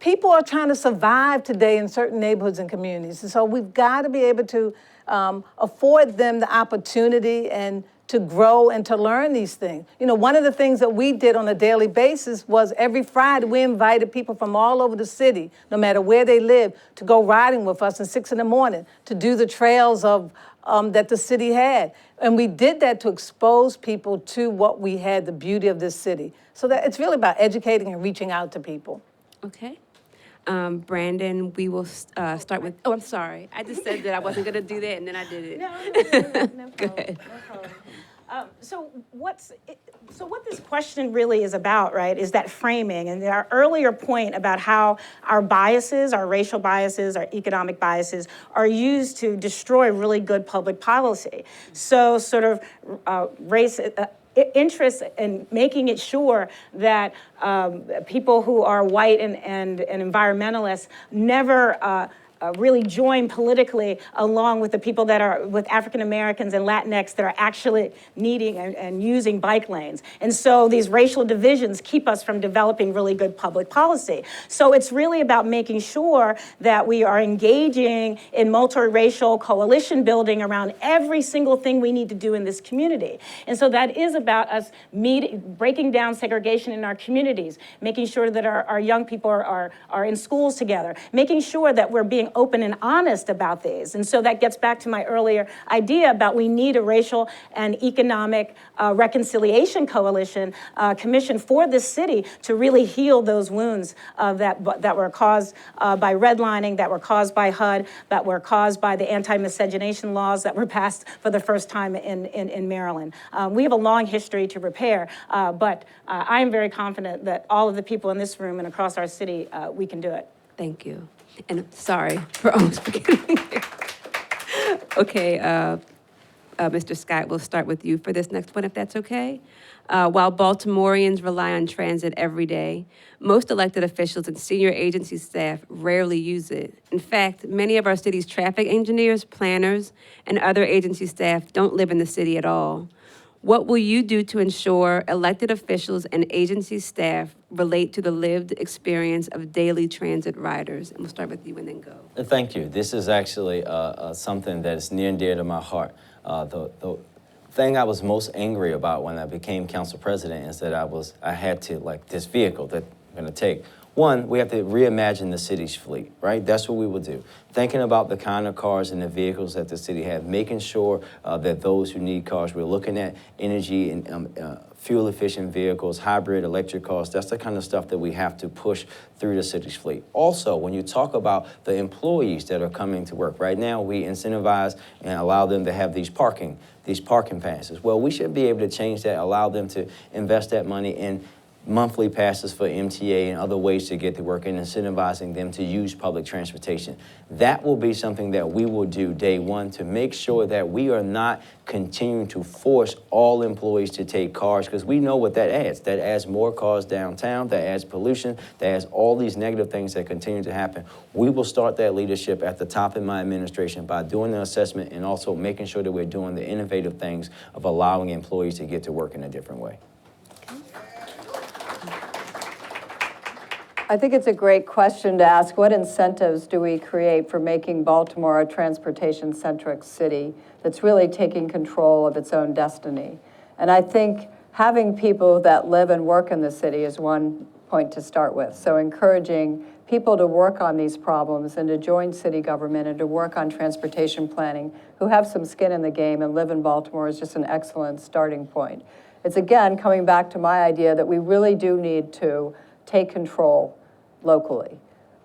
People are trying to survive today in certain neighborhoods and communities. And so we've got to be able to afford them the opportunity and to grow and to learn these things. One of the things that we did on a daily basis was every Friday we invited people from all over the city, no matter where they live, to go riding with us at 6 a.m. to do the trails of that the city had. And we did that to expose people to what we had, the beauty of this city. So that it's really about educating and reaching out to people. Okay. Brandon, we will start with, I'm sorry. I just said that I wasn't going to do that, and then I did it. No Go ahead. problem. So what this question really is about, right, is that framing. And our earlier point about how our biases, our racial biases, our economic biases, are used to destroy really good public policy. So sort of race interest in making it sure that people who are white and environmentalists never really join politically along with the people that are with African Americans and Latinx that are actually needing and using bike lanes. And so these racial divisions keep us from developing really good public policy. So it's really about making sure that we are engaging in multiracial coalition building around every single thing we need to do in this community. And so that is about us breaking down segregation in our communities, making sure that our young people are in schools together, making sure that we're being open and honest about these. And so that gets back to my earlier idea about we need a racial and economic reconciliation coalition commission for this city to really heal those wounds that were caused by redlining, that were caused by HUD, that were caused by the anti-miscegenation laws that were passed for the first time in Maryland. We have a long history to repair, but I am very confident that all of the people in this room and across our city, we can do it. Thank you. And sorry for almost forgetting. Okay, Mr. Scott, we'll start with you for this next one, if that's okay. While Baltimoreans rely on transit every day, most elected officials and senior agency staff rarely use it. In fact, many of our city's traffic engineers, planners, and other agency staff don't live in the city at all. What will you do to ensure elected officials and agency staff relate to the lived experience of daily transit riders? And we'll start with you and then go. Thank you. This is actually something that is near and dear to my heart. The thing I was most angry about when I became council president is that I had to, like, this vehicle that I'm going to take. One, we have to reimagine the city's fleet, right? That's what we will do. Thinking about the kind of cars and the vehicles that the city has, making sure that those who need cars, we're looking at energy and fuel-efficient vehicles, hybrid electric cars. That's the kind of stuff that we have to push through the city's fleet. Also, when you talk about the employees that are coming to work, right now we incentivize and allow them to have these parking passes. Well, we should be able to change that, allow them to invest that money in monthly passes for MTA and other ways to get to work and incentivizing them to use public transportation. That will be something that we will do day one to make sure that we are not continuing to force all employees to take cars, because we know what that adds. That adds more cars downtown, that adds pollution, that adds all these negative things that continue to happen. We will start that leadership at the top of my administration by doing the assessment and also making sure that we're doing the innovative things of allowing employees to get to work in a different way. I think it's a great question to ask. What incentives do we create for making Baltimore a transportation-centric city that's really taking control of its own destiny? And I think having people that live and work in the city is one point to start with. So encouraging people to work on these problems and to join city government and to work on transportation planning who have some skin in the game and live in Baltimore is just an excellent starting point. It's, again, coming back to my idea that we really do need to take control locally.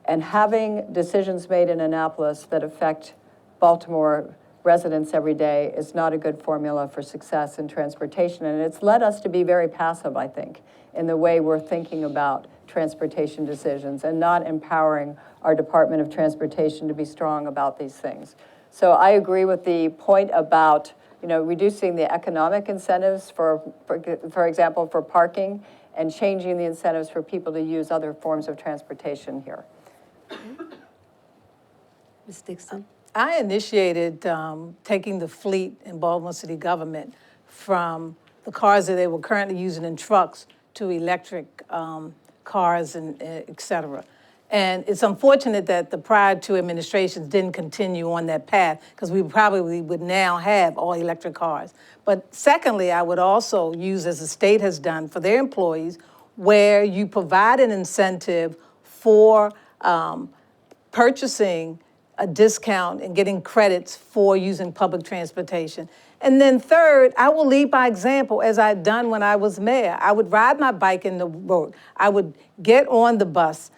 And having decisions made in Annapolis that affect Baltimore residents every day is not a good formula for success in transportation. And it's led us to be very passive, I think, in the way we're thinking about transportation decisions and not empowering our Department of Transportation to be strong about these things. So I agree with the point about, reducing the economic incentives for example, for parking, and changing the incentives for people to use other forms of transportation here. Ms. Dixon? I initiated taking the fleet in Baltimore City government from the cars that they were currently using in trucks to electric cars and et cetera. And it's unfortunate that the prior two administrations didn't continue on that path, because we probably would now have all electric cars. But secondly, I would also use, as the state has done for their employees, where you provide an incentive for purchasing a discount and getting credits for using public transportation. And then third, I will lead by example, as I'd done when I was mayor. I would ride my bike in the road. I would get on the bus.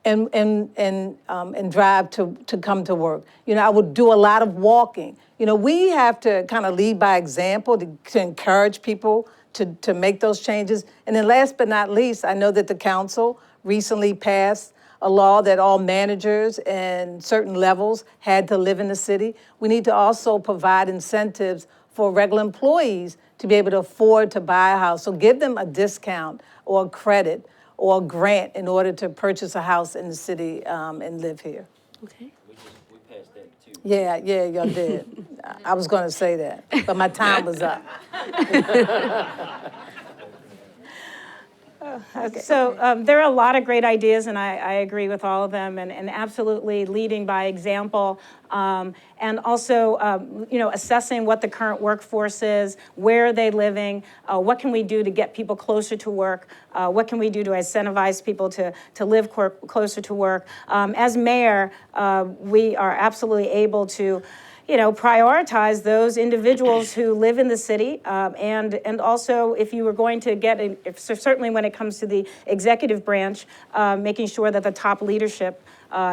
and drive to come to work. You know, I would do a lot of walking. You know, we have to kind of lead by example to encourage people to make those changes. And then last but not least, I know that the council recently passed a law that all managers and certain levels had to live in the city. We need to also provide incentives for regular employees to be able to afford to buy a house. So give them a discount or a credit or a grant in order to purchase a house in the city and live here. Okay. We passed that too. Yeah, y'all did. I was going to say that, but my time was up. So there are a lot of great ideas, and I agree with all of them, and absolutely leading by example, and also, you know, assessing what the current workforce is, where are they living, what can we do to get people closer to work, what can we do to incentivize people to live closer to work. As mayor, we are absolutely able to, you know, prioritize those individuals who live in the city, and also if you were going to get, certainly when it comes to the executive branch, making sure that the top leadership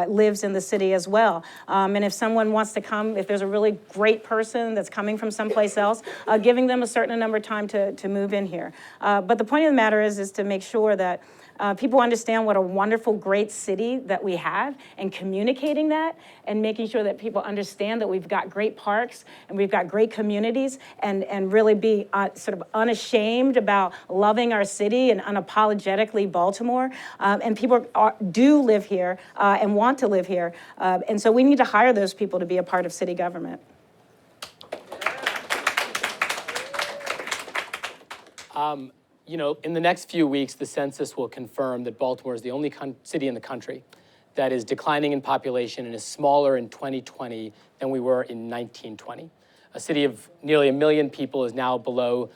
lives in the city as well. And if someone wants to come, if there's a really great person that's coming from someplace else, giving them a certain number of time to move in here. But the point of the matter is to make sure that people understand what a wonderful, great city that we have, and communicating that and making sure that people understand that we've got great parks and we've got great communities, and really be sort of unashamed about loving our city and unapologetically Baltimore. And people do live here and want to live here. And so we need to hire those people to be a part of city government. You know, in the next few weeks, the census will confirm that Baltimore is the only city in the country that is declining in population and is smaller in 2020 than we were in 1920. A city of nearly 1 million people is now below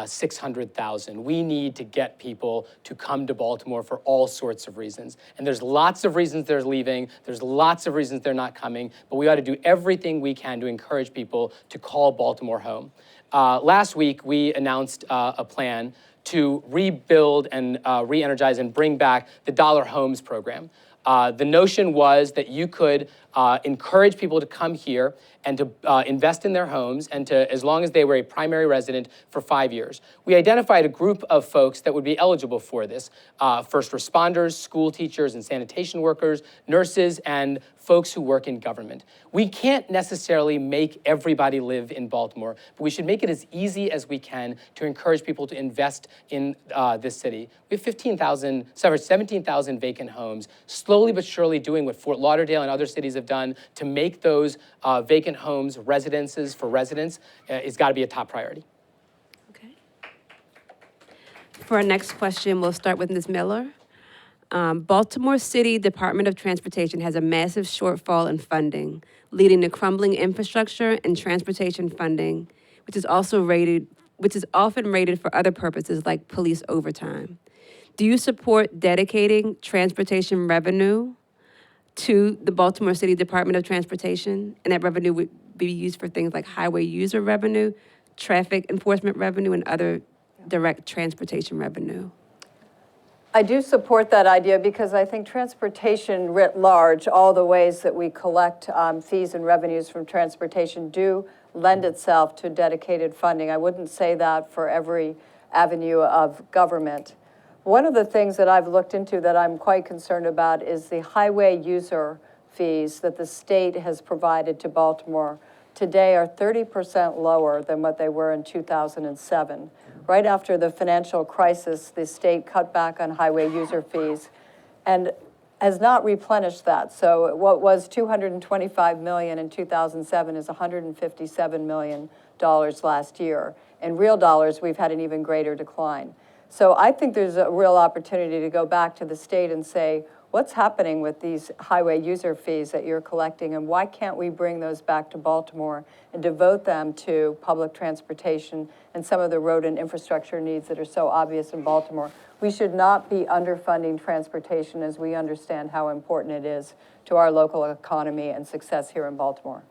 600,000. We need to get people to come to Baltimore for all sorts of reasons. And there's lots of reasons they're leaving. There's lots of reasons they're not coming. But we ought to do everything we can to encourage people to call Baltimore home. Last week, we announced a plan to rebuild and re-energize and bring back the Dollar Homes program. The notion was that you could encourage people to come here and to invest in their homes, and to, as long as they were a primary resident, for 5 years. We identified a group of folks that would be eligible for this: first responders, school teachers and sanitation workers, nurses, and folks who work in government. We can't necessarily make everybody live in Baltimore, but we should make it as easy as we can to encourage people to invest in this city. We have 17,000 vacant homes, slowly but surely doing what Fort Lauderdale and other cities have done to make those vacant homes residences for residents. It's got to be a top priority. Okay. For our next question, we'll start with Ms. Miller. Baltimore City Department of Transportation has a massive shortfall in funding, leading to crumbling infrastructure and transportation funding, which is often rated for other purposes like police overtime. Do you support dedicating transportation revenue to the Baltimore City Department of Transportation, and that revenue would be used for things like highway user revenue, traffic enforcement revenue, and other direct transportation revenue? I do support that idea because I think transportation writ large, all the ways that we collect fees and revenues from transportation do lend itself to dedicated funding. I wouldn't say that for every avenue of government. One of the things that I've looked into that I'm quite concerned about is the highway user fees that the state has provided to Baltimore today are 30% lower than what they were in 2007. Right after the financial crisis, the state cut back on highway user fees and has not replenished that. So what was $225 million in 2007 is $157 million last year. In real dollars, we've had an even greater decline. So I think there's a real opportunity to go back to the state and say, what's happening with these highway user fees that you're collecting, and why can't we bring those back to Baltimore and devote them to public transportation and some of the road and infrastructure needs that are so obvious in Baltimore? We should not be underfunding transportation as we understand how important it is to our local economy and success here in Baltimore.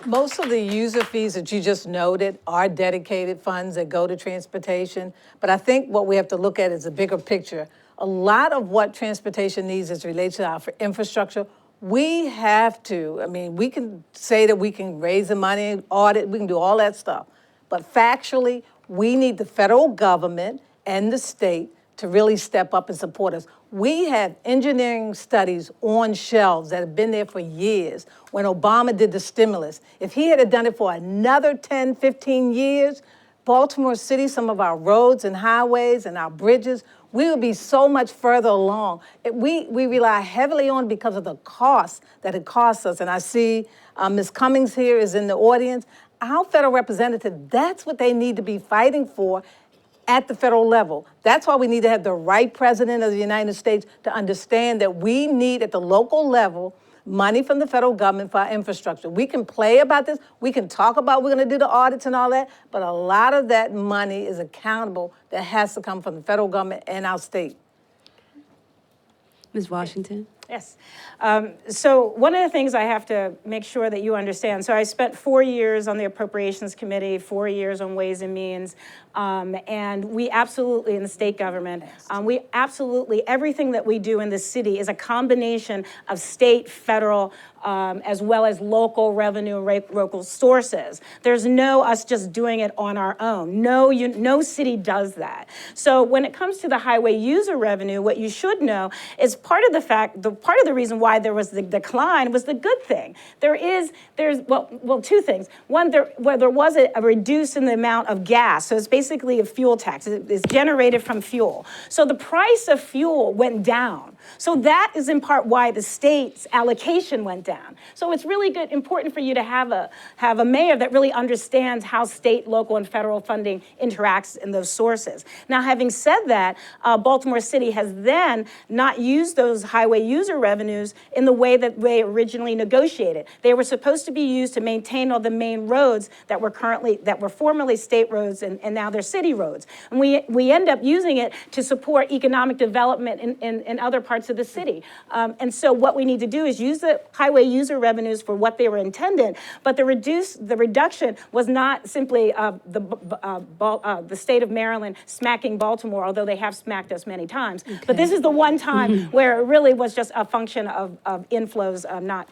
Most of the user fees that you just noted are dedicated funds that go to transportation, but I think what we have to look at is a bigger picture. a lot of what transportation needs is related to our infrastructure. We have to, I mean, we can say that we can raise the money, audit, we can do all that stuff. But factually, we need the federal government and the state to really step up and support us. We have engineering studies on shelves that have been there for years when Obama did the stimulus. If he had done it for another 10, 15 years, Baltimore City, some of our roads and highways and our bridges, we would be so much further along. We rely heavily on because of the cost that it costs us. And I see Ms. Cummings here is in the audience. Our federal representative, that's what they need to be fighting for at the federal level. That's why we need to have the right president of the United States to understand that we need at the local level money from the federal government for our infrastructure. We can play about this, we can talk about we're gonna do the audits and all that, but a lot of that money is accountable that has to come from the federal government and our state. Ms. Washington? Yes. So one of the things I have to make sure that you understand, so I spent 4 years on the Appropriations Committee, 4 years on Ways and Means, and we absolutely, in the state government, we absolutely, everything that we do in the city is a combination of state, federal, as well as local revenue, local sources. There's no us just doing it on our own. No city does that. So when it comes to the highway user revenue, what you should know is part of the reason why there was the decline was the good thing. There's two things. One, there was a reduce in the amount of gas. So it's basically a fuel tax. It's generated from fuel. So the price of fuel went down. So that is in part why the state's allocation went down. So it's really important for you to have a mayor that really understands how state, local, and federal funding interacts in those sources. Now, having said that, Baltimore City has then not used those highway user revenues in the way that they originally negotiated. They were supposed to be used to maintain all the main roads that were formerly state roads and now they're city roads. And we end up using it to support economic development in other parts of the city. And so what we need to do is use the highway user revenues for what they were intended, but the reduction was not simply the state of Maryland smacking Baltimore, although they have smacked us many times. Okay. But this is the one time where it really was just a function of inflows not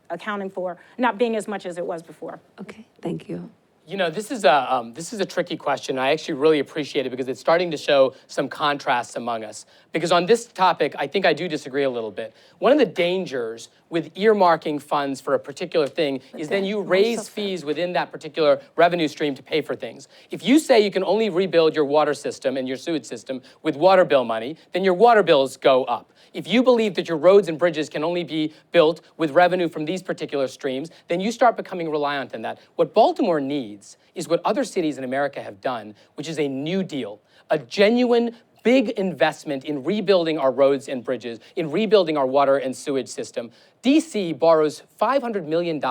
accounting for, not being as much as it was before. Okay, thank you. You know, this is a tricky question. I actually really appreciate it because it's starting to show some contrasts among us. Because on this topic, I think I do disagree a little bit. One of the dangers with earmarking funds for a particular thing is then you raise fees within that particular revenue stream to pay for things. If you say you can only rebuild your water system and your sewage system with water bill money, then your water bills go up. If you believe that your roads and bridges can only be built with revenue from these particular streams, then you start becoming reliant on that. What Baltimore needs is what other cities in America have done, which is a New Deal, a genuine big investment in rebuilding our roads and bridges, in rebuilding our water and sewage system. DC borrows $500 million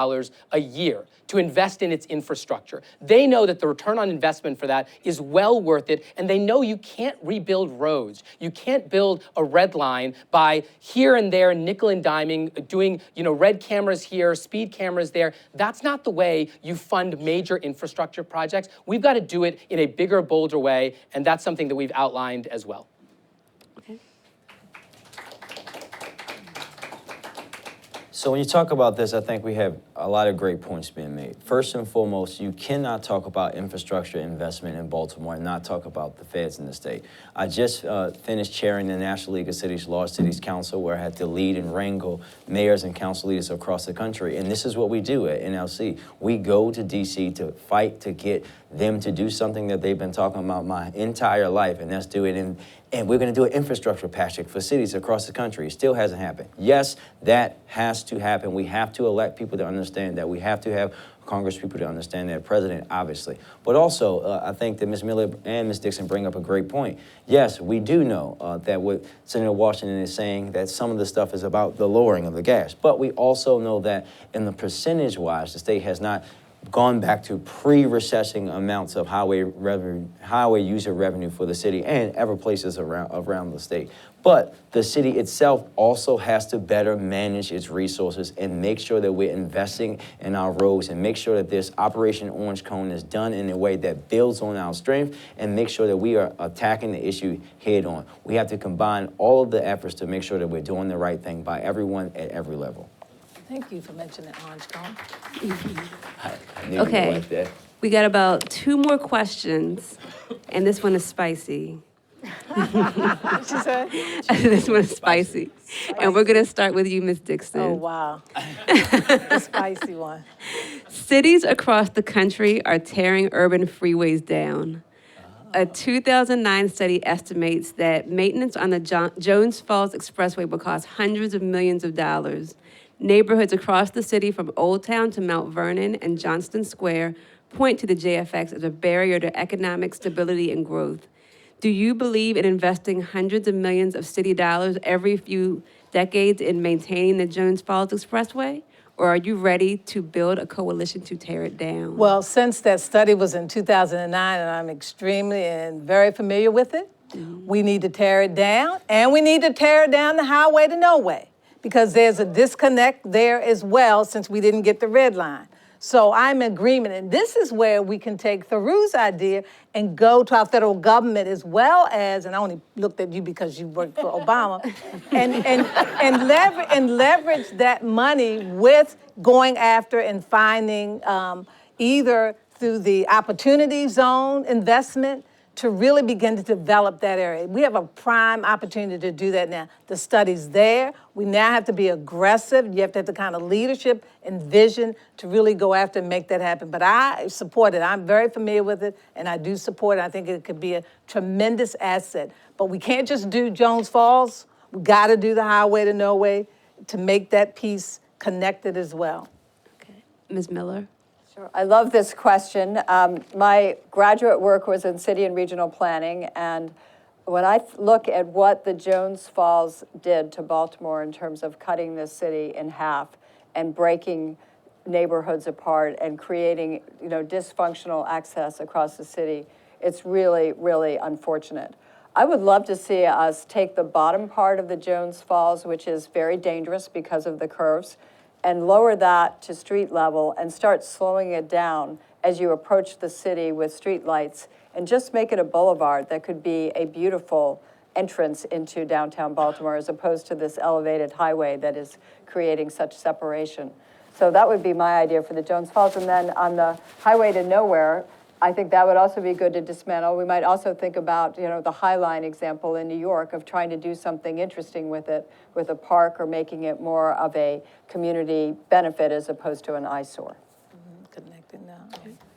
a year to invest in its infrastructure. They know that the return on investment for that is well worth it, and they know you can't rebuild roads. You can't build a red line by here and there nickel and diming, doing red cameras here, speed cameras there. That's not the way you fund major infrastructure projects. We've got to do it in a bigger, bolder way, and that's something that we've outlined as well. Okay. So when you talk about this, I think we have a lot of great points being made. First and foremost, you cannot talk about infrastructure investment in Baltimore and not talk about the feds in the state. I just finished chairing the National League of Cities Large Cities Council, where I had to lead and wrangle mayors and council leaders across the country. And this is what we do at NLC. We go to DC to fight to get them to do something that they've been talking about my entire life, and that's do it in. And we're going to do an infrastructure package for cities across the country. It still hasn't happened. Yes, that has to happen. We have to elect people to understand that. We have to have Congress people to understand that, president, obviously. But also, I think that Ms. Miller and Ms. Dixon bring up a great point. Yes, we do know that what Senator Washington is saying, that some of the stuff is about the lowering of the gas. But we also know that in the percentage-wise, the state has not gone back to pre-recession amounts of highway user revenue for the city and other places around the state. But the city itself also has to better manage its resources and make sure that we're investing in our roads and make sure that this Operation Orange Cone is done in a way that builds on our strength and make sure that we are attacking the issue head on. We have to combine all of the efforts to make sure that we're doing the right thing by everyone at every level. Thank you for mentioning Orange Cone. I knew you would Okay. like that. We got about 2 more questions, and this one is spicy. What she said? This one is spicy. And we're gonna start with you, Ms. Dixon. Oh, wow. The spicy one. Cities across the country are tearing urban freeways down. A 2009 study estimates that maintenance on the Jones Falls Expressway will cost hundreds of millions of dollars. Neighborhoods across the city from Old Town to Mount Vernon and Johnston Square point to the JFX as a barrier to economic stability and growth. Do you believe in investing hundreds of millions of city dollars every few decades in maintaining the Jones Falls Expressway? Or are you ready to build a coalition to tear it down? Well, since that study was in 2009, and I'm extremely and very familiar with it, we need to tear it down, and we need to tear down the highway to nowhere, because there's a disconnect there as well since we didn't get the red line. So I'm in agreement, and this is where we can take Thiru's idea and go to our federal government as well as, and I only looked at you because you worked for Obama, and leverage that money with going after and finding either through the opportunity zone investment to really begin to develop that area. We have a prime opportunity to do that now. The study's there. We now have to be aggressive. You have to have the kind of leadership and vision to really go after and make that happen. But I support it. I'm very familiar with it, and I do support it. I think it could be a tremendous asset. But we can't just do Jones Falls. We got to do the highway to nowhere to make that piece connected as well. Okay. Ms. Miller? Sure. I love this question. My graduate work was in city and regional planning, and when I look at what the Jones Falls did to Baltimore in terms of cutting the city in half and breaking neighborhoods apart and creating, dysfunctional access across the city, it's really, really unfortunate. I would love to see us take the bottom part of the Jones Falls, which is very dangerous because of the curves, and lower that to street level and start slowing it down as you approach the city with street lights and just make it a boulevard that could be a beautiful entrance into downtown Baltimore as opposed to this elevated highway that is creating such separation. So that would be my idea for the Jones Falls. And then on the highway to nowhere, I think that would also be good to dismantle. We might also think about, the High Line example in New York of trying to do something interesting with it, with a park or making it more of a community benefit as opposed to an eyesore. Connected now.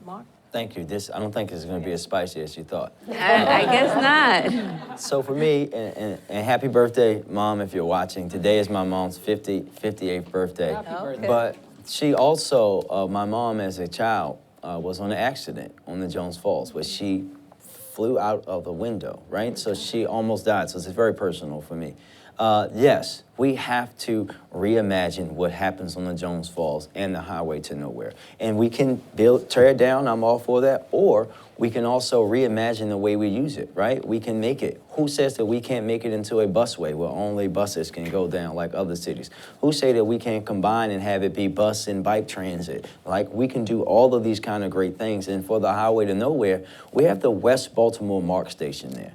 Mark? Thank you. I don't think it's going to be as spicy as you thought. I guess not. So for me, and happy birthday, Mom, if you're watching. Today is my mom's 58th birthday. Happy birthday. But she also, my mom as a child, was on an accident on the Jones Falls where she flew out of the window, right? So she almost died, so it's very personal for me. Yes, we have to reimagine what happens on the Jones Falls and the highway to nowhere. And we can tear it down, I'm all for that, or we can also reimagine the way we use it, right? We can make it. Who says that we can't make it into a busway where only buses can go down like other cities? Who say that we can't combine and have it be bus and bike transit? Like, we can do all of these kind of great things. And for the highway to nowhere, we have the West Baltimore MARC station there.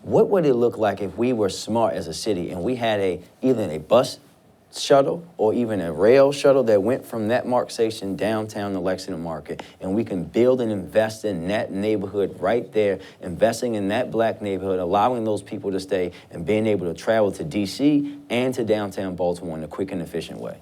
What would it look like if we were smart as a city and we had either a bus shuttle or even a rail shuttle that went from that MARC station downtown to Lexington Market, and we can build and invest in that neighborhood right there, investing in that black neighborhood, allowing those people to stay and being able to travel to DC and to downtown Baltimore in a quick and efficient way.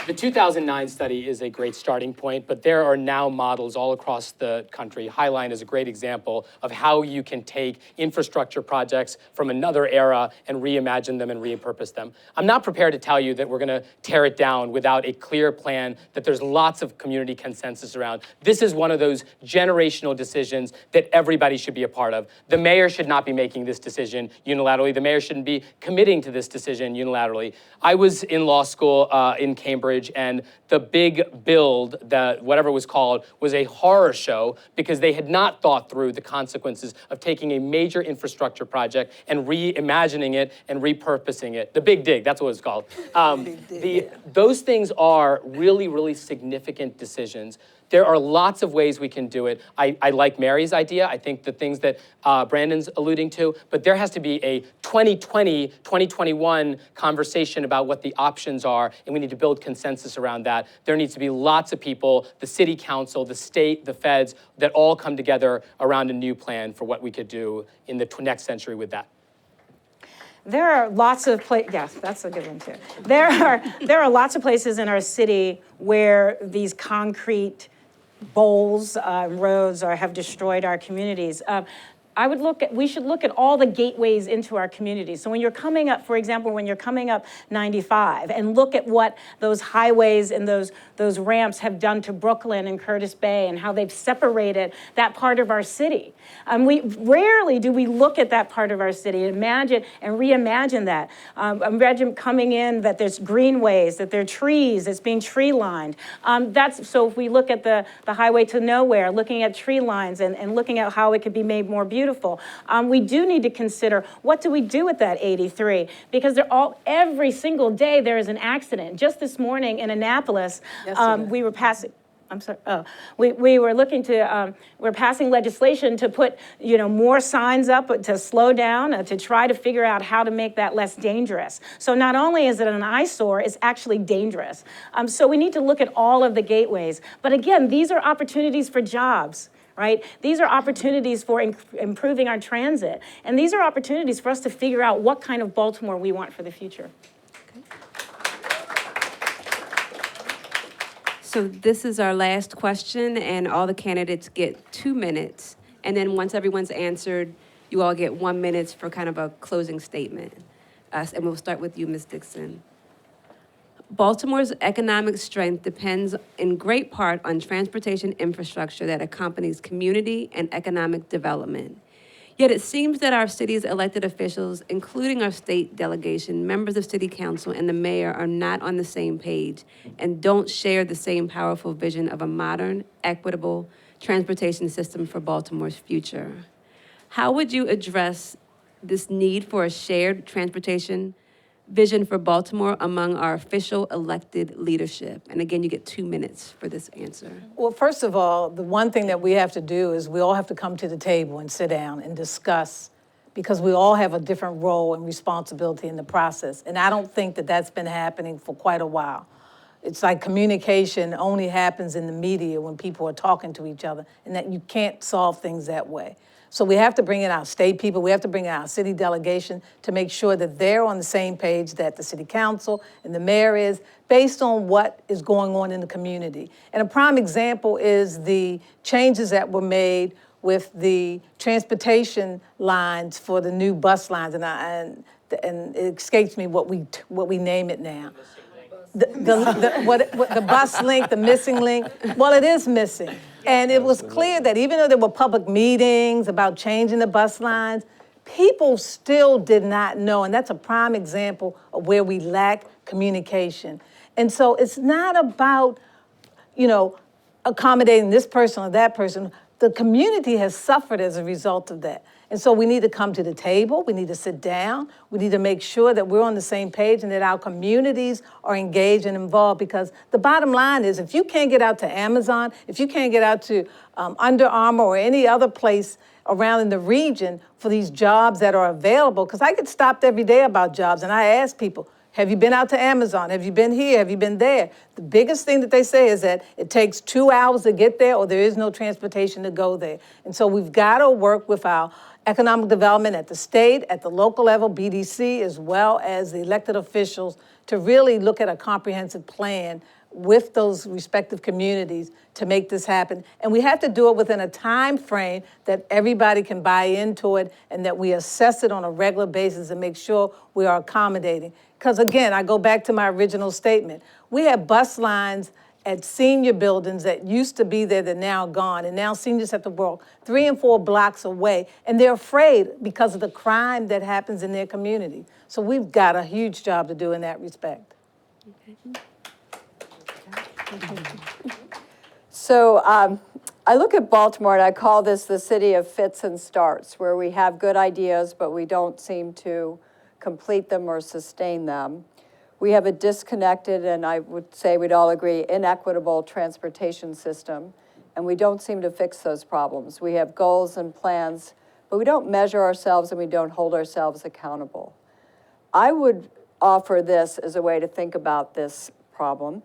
The 2009 study is a great starting point, but there are now models all across the country. Highline is a great example of how you can take infrastructure projects from another era and reimagine them and repurpose them. I'm not prepared to tell you that we're gonna tear it down without a clear plan that there's lots of community consensus around. This is one of those generational decisions that everybody should be a part of. The mayor should not be making this decision unilaterally. The mayor shouldn't be committing to this decision unilaterally. I was in law school in Cambridge coverage, and the big build, that whatever it was called, was a horror show because they had not thought through the consequences of taking a major infrastructure project and reimagining it and repurposing it. The Big Dig, that's what it's called. Those things are really, really significant decisions. There are lots of ways we can do it. I like Mary's idea. I think the things that Brandon's alluding to, but there has to be a 2020, 2021 conversation about what the options are, and we need to build consensus around that. There needs to be lots of people, the city council, the state, the feds, that all come together around a new plan for what we could do in the next century with that. There are lots of yes, that's a good one too. There are lots of places in our city where these concrete bowls, roads, have destroyed our communities. We should look at all the gateways into our communities. So when you're coming up, for example, when you're coming up 95, and look at what those highways and those ramps have done to Brooklyn and Curtis Bay, and how they've separated that part of our city. We rarely do we look at that part of our city, imagine and reimagine that. Imagine coming in, that there's greenways, that there are trees, it's being tree lined. So if we look at the highway to nowhere, looking at tree lines and looking at how it could be made more beautiful. We do need to consider, what do we do with that 83? Because every single day there is an accident. Just this morning in Annapolis, we were passing. I'm sorry. Oh, we were looking to. We're passing legislation to put more signs up to slow down, to try to figure out how to make that less dangerous. So not only is it an eyesore, it's actually dangerous. So we need to look at all of the gateways. But again, these are opportunities for jobs. Right? These are opportunities for improving our transit. And these are opportunities for us to figure out what kind of Baltimore we want for the future. So this is our last question, and all the candidates get 2 minutes. And then once everyone's answered, you all get 1 minute for kind of a closing statement. And we'll start with you, Ms. Dixon. Baltimore's economic strength depends in great part on transportation infrastructure that accompanies community and economic development. Yet it seems that our city's elected officials, including our state delegation, members of city council, and the mayor are not on the same page and don't share the same powerful vision of a modern, equitable transportation system for Baltimore's future. How would you address this need for a shared transportation vision for Baltimore among our official elected leadership? And again, you get 2 minutes for this answer. Well, first of all, the one thing that we have to do is we all have to come to the table and sit down and discuss, because we all have a different role and responsibility in the process. And I don't think that that's been happening for quite a while. It's like communication only happens in the media when people are talking to each other, and that you can't solve things that way. So we have to bring in our state people, we have to bring in our city delegation to make sure that they're on the same page that the city council and the mayor is, based on what is going on in the community. And a prime example is the changes that were made with the transportation lines for the new bus lines, and it escapes me what we name it now. The bus link, the missing link. Well, it is missing. And it was clear that even though there were public meetings about changing the bus lines, people still did not know. And that's a prime example of where we lack communication. And so it's not about, accommodating this person or that person. The community has suffered as a result of that. And so we need to come to the table, we need to sit down, we need to make sure that we're on the same page and that our communities are engaged and involved, because the bottom line is, if you can't get out to Amazon, if you can't get out to Under Armour or any other place around in the region for these jobs that are available, because I get stopped every day about jobs, and I ask people, have you been out to Amazon? Have you been here? Have you been there? The biggest thing that they say is that it takes 2 hours to get there, or there is no transportation to go there. And so we've got to work with our economic development at the state, at the local level, BDC, as well as the elected officials, to really look at a comprehensive plan with those respective communities to make this happen. And we have to do it within a time frame that everybody can buy into it, and that we assess it on a regular basis and make sure we are accommodating. Because again, I go back to my original statement. We have bus lines at senior buildings that used to be there that are now gone, and now seniors have to walk 3 and 4 blocks away, and they're afraid because of the crime that happens in their community. So we've got a huge job to do in that respect. Okay. So I look at Baltimore and I call this the city of fits and starts, where we have good ideas, but we don't seem to complete them or sustain them. We have a disconnected, and I would say we'd all agree, inequitable transportation system, and we don't seem to fix those problems. We have goals and plans, but we don't measure ourselves and we don't hold ourselves accountable. I would offer this as a way to think about this problem.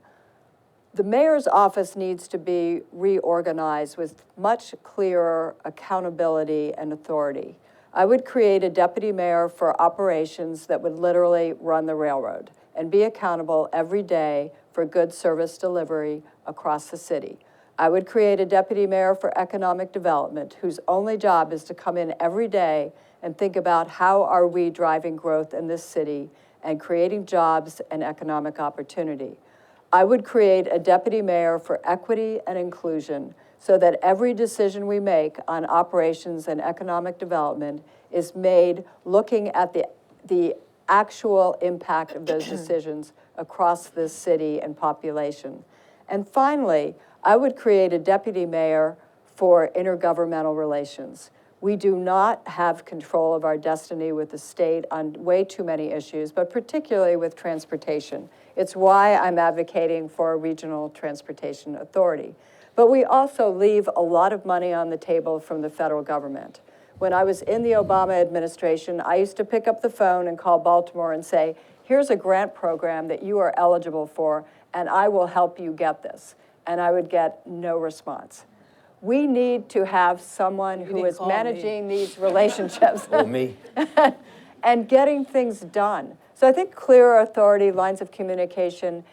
The mayor's office needs to be reorganized with much clearer accountability and authority. I would create a deputy mayor for operations that would literally run the railroad and be accountable every day for good service delivery across the city. I would create a deputy mayor for economic development whose only job is to come in every day and think about how are we driving growth in this city and creating jobs and economic opportunity. I would create a deputy mayor for equity and inclusion so that every decision we make on operations and economic development is made looking at the actual impact of those decisions across this city and population. And finally, I would create a deputy mayor for intergovernmental relations. We do not have control of our destiny with the state on way too many issues, but particularly with transportation. It's why I'm advocating for a regional transportation authority. But we also leave a lot of money on the table from the federal government. When I was in the Obama administration, I used to pick up the phone and call Baltimore and say, here's a grant program that you are eligible for, and I will help you get this. And I would get no response. We need to have someone who is managing these relationships Or me. and getting things done. So I think clearer authority, lines of communication,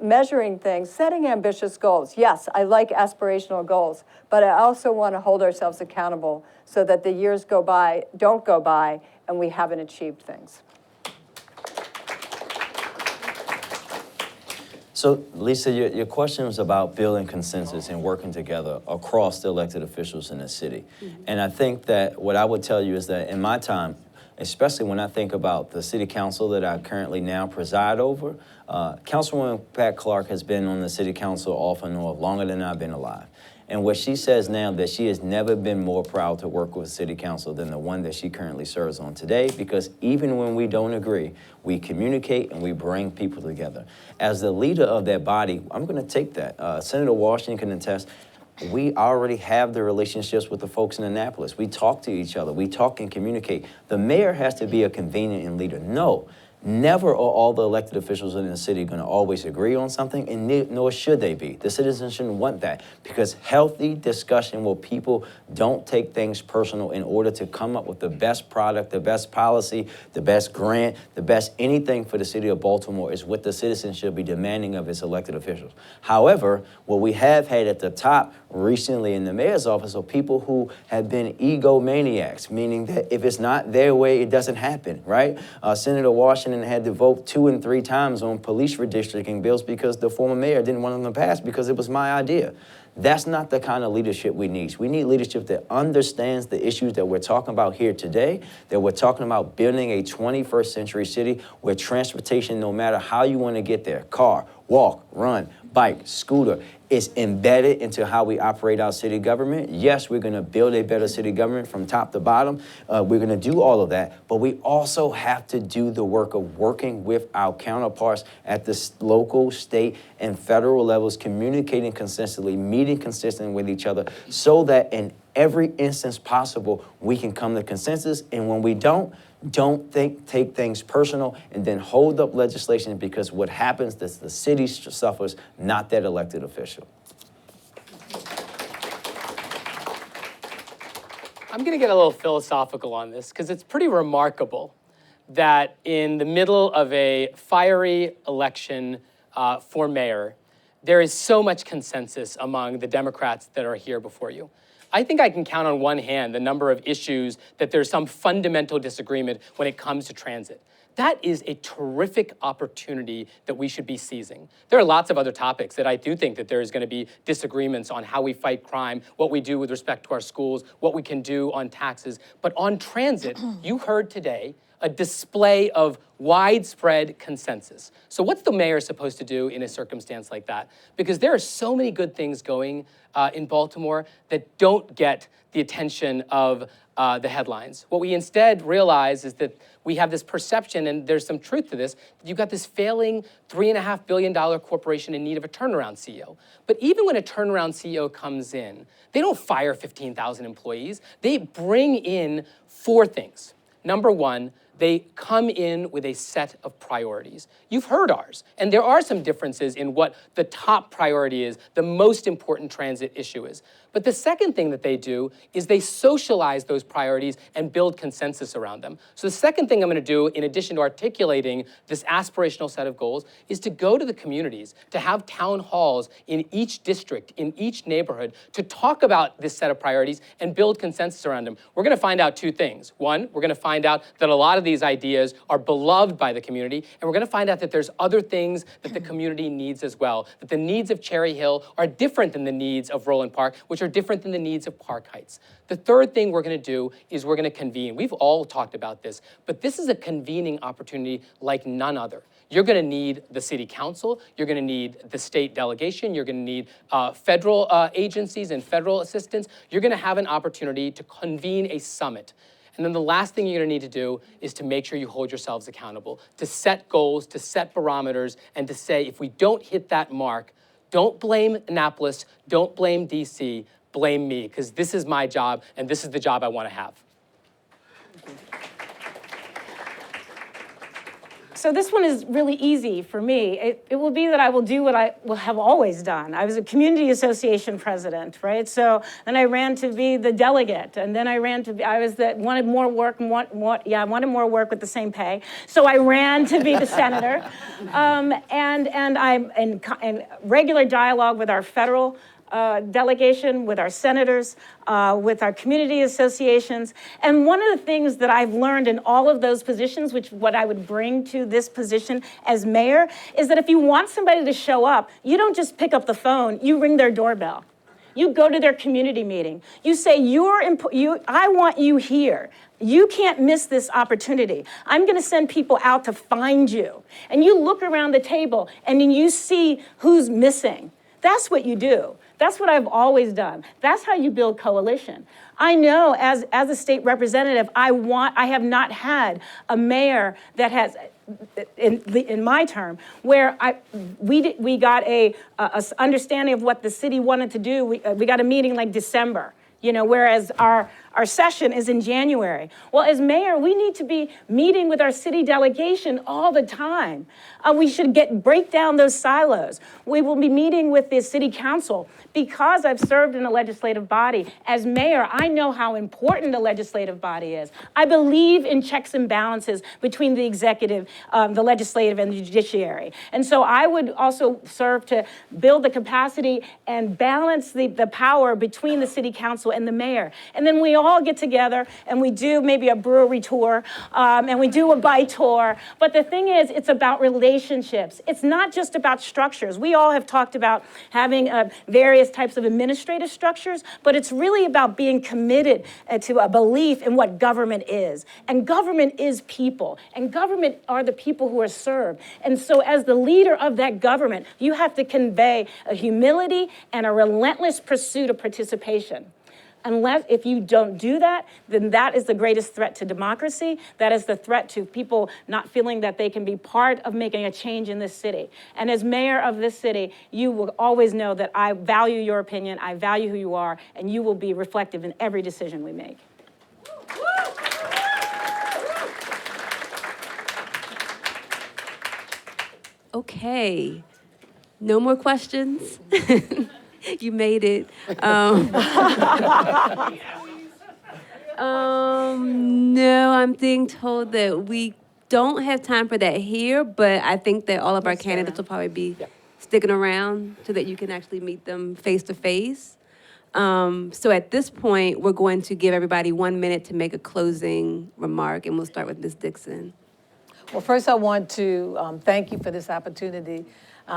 measuring things, setting ambitious goals. Yes, I like aspirational goals, but I also want to hold ourselves accountable so that the years don't go by, and we haven't achieved things. So, Lisa, your question was about building consensus and working together across the elected officials in the city. Mm-hmm. And I think that what I would tell you is that in my time, especially when I think about the city council that I currently now preside over, Councilwoman Pat Clark has been on the city council off and on longer than I've been alive. And what she says now that she has never been more proud to work with city council than the one that she currently serves on today, because even when we don't agree, we communicate and we bring people together. As the leader of that body, I'm going to take that. Senator Washington can attest. We already have the relationships with the folks in Annapolis. We talk to each other. We talk and communicate. The mayor has to be a convener and leader. No. Never are all the elected officials in the city going to always agree on something, and nor should they be. The citizens shouldn't want that, because healthy discussion where people don't take things personal in order to come up with the best product, the best policy, the best grant, the best anything for the city of Baltimore is what the citizens should be demanding of its elected officials. However, what we have had at the top recently in the mayor's office are people who have been egomaniacs, meaning that if it's not their way, it doesn't happen, right? Senator Washington had to vote 2 and 3 times on police redistricting bills because the former mayor didn't want them to pass because it was my idea. That's not the kind of leadership we need. We need leadership that understands the issues that we're talking about here today, that we're talking about building a 21st century city where transportation, no matter how you want to get there, car, walk, run, bike, scooter, is embedded into how we operate our city government. Yes, we're going to build a better city government from top to bottom. We're going to do all of that, but we also have to do the work of working with our counterparts at the local, state, and federal levels, communicating consistently, meeting consistently with each other, so that in every instance possible, we can come to consensus. And when we don't take things personal and then hold up legislation, because what happens is the city suffers, not that elected official. I'm going to get a little philosophical on this, because it's pretty remarkable that in the middle of a fiery election for mayor, there is so much consensus among the Democrats that are here before you. I think I can count on one hand the number of issues that there's some fundamental disagreement when it comes to transit. that is a terrific opportunity that we should be seizing. There are lots of other topics that I do think that there is going to be disagreements on how we fight crime, what we do with respect to our schools, what we can do on taxes. But on transit, you heard today a display of widespread consensus. So what's the mayor supposed to do in a circumstance like that? Because there are so many good things going in Baltimore that don't get the attention of the headlines. What we instead realize is that we have this perception, and there's some truth to this, that you've got this failing $3.5 billion corporation in need of a turnaround CEO. But even when a turnaround CEO comes in, they don't fire 15,000 employees. They bring in 4 things. Number one, they come in with a set of priorities. You've heard ours, and there are some differences in what the top priority is, the most important transit issue is. But the second thing that they do is they socialize those priorities and build consensus around them. So the second thing I'm going to do, in addition to articulating this aspirational set of goals, is to go to the communities, to have town halls in each district, in each neighborhood, to talk about this set of priorities and build consensus around them. We're going to find out 2 things. One, we're going to find out that a lot of these ideas are beloved by the community, and we're going to find out that there's other things that the community needs as well, that the needs of Cherry Hill are different than the needs of Roland Park, which are different than the needs of Park Heights. The third thing we're going to do is we're going to convene. We've all talked about this, but this is a convening opportunity like none other. You're going to need the city council, you're going to need the state delegation, you're going to need federal agencies and federal assistance. You're going to have an opportunity to convene a summit. And then the last thing you're going to need to do is to make sure you hold yourselves accountable, to set goals, to set barometers, and to say, if we don't hit that mark, don't blame Annapolis, don't blame DC, blame me, because this is my job, and this is the job I want to have. So this one is really easy for me. It will be that I will do what I will have always done. I was a community association president, right? So then I ran to be the delegate, and then I ran to be, wanted more work, I wanted more work with the same pay. So I ran to be the senator, and I'm in regular dialogue with our federal delegation, with our senators, with our community associations. And one of the things that I've learned in all of those positions, which what I would bring to this position as mayor, is that if you want somebody to show up, you don't just pick up the phone, you ring their doorbell. You go to their community meeting. You say, I want you here. You can't miss this opportunity. I'm going to send people out to find you. And you look around the table and then you see who's missing. That's what you do. That's what I've always done. That's how you build coalition. I know as a state representative, I have not had a mayor that has, in my term, where we got a understanding of what the city wanted to do. We got a meeting like December, whereas our session is in January. Well, as mayor, we need to be meeting with our city delegation all the time. We should break down those silos. We will be meeting with the city council. Because I've served in a legislative body, as mayor, I know how important the legislative body is. I believe in checks and balances between the executive, the legislative, and the judiciary. And so I would also serve to build the capacity and balance the power between the city council and the mayor. And then we all get together and we do maybe a brewery tour, and we do a bike tour. But the thing is, it's about relationships. It's not just about structures. We all have talked about having various types of administrative structures, but it's really about being committed to a belief in what government is. And government is people, and government are the people who are served. And so as the leader of that government, you have to convey a humility and a relentless pursuit of participation. If you don't do that, then that is the greatest threat to democracy. That is the threat to people not feeling that they can be part of making a change in this city. And as mayor of this city, you will always know that I value your opinion, I value who you are, and you will be reflective in every decision we make. Okay, no more questions? You made it. No, I'm being told that we don't have time for that here, but I think that all of our candidates will probably be sticking around so that you can actually meet them face to face. So at this point, we're going to give everybody 1 minute to make a closing remark, and we'll start with Ms. Dixon. Well, first I want to thank you for this opportunity.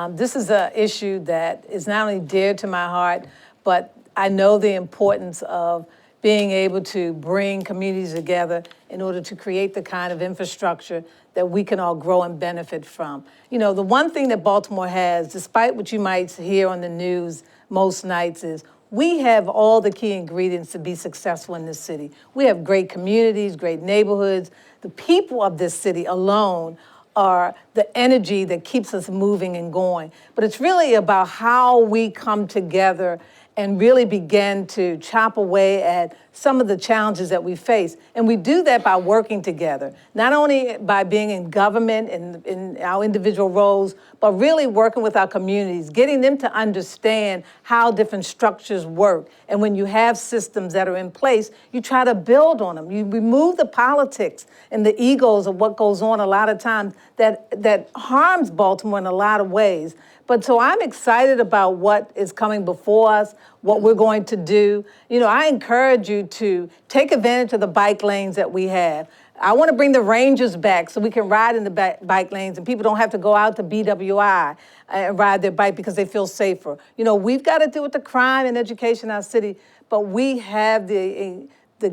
This is an issue that is not only dear to my heart, but I know the importance of being able to bring communities together in order to create the kind of infrastructure that we can all grow and benefit from. You know, the one thing that Baltimore has, despite what you might hear on the news most nights, is we have all the key ingredients to be successful in this city. We have great communities, great neighborhoods. The people of this city alone are the energy that keeps us moving and going. But it's really about how we come together and really begin to chop away at some of the challenges that we face. And we do that by working together, not only by being in government and in our individual roles, but really working with our communities, getting them to understand how different structures work. And when you have systems that are in place, you try to build on them. You remove the politics and the egos of what goes on a lot of times that harms Baltimore in a lot of ways. But so I'm excited about what is coming before us, what we're going to do. You know, I encourage you to take advantage of the bike lanes that we have. I want to bring the Rangers back so we can ride in the bike lanes and people don't have to go out to BWI and ride their bike because they feel safer. You know, we've got to deal with the crime and education in our city, but we have the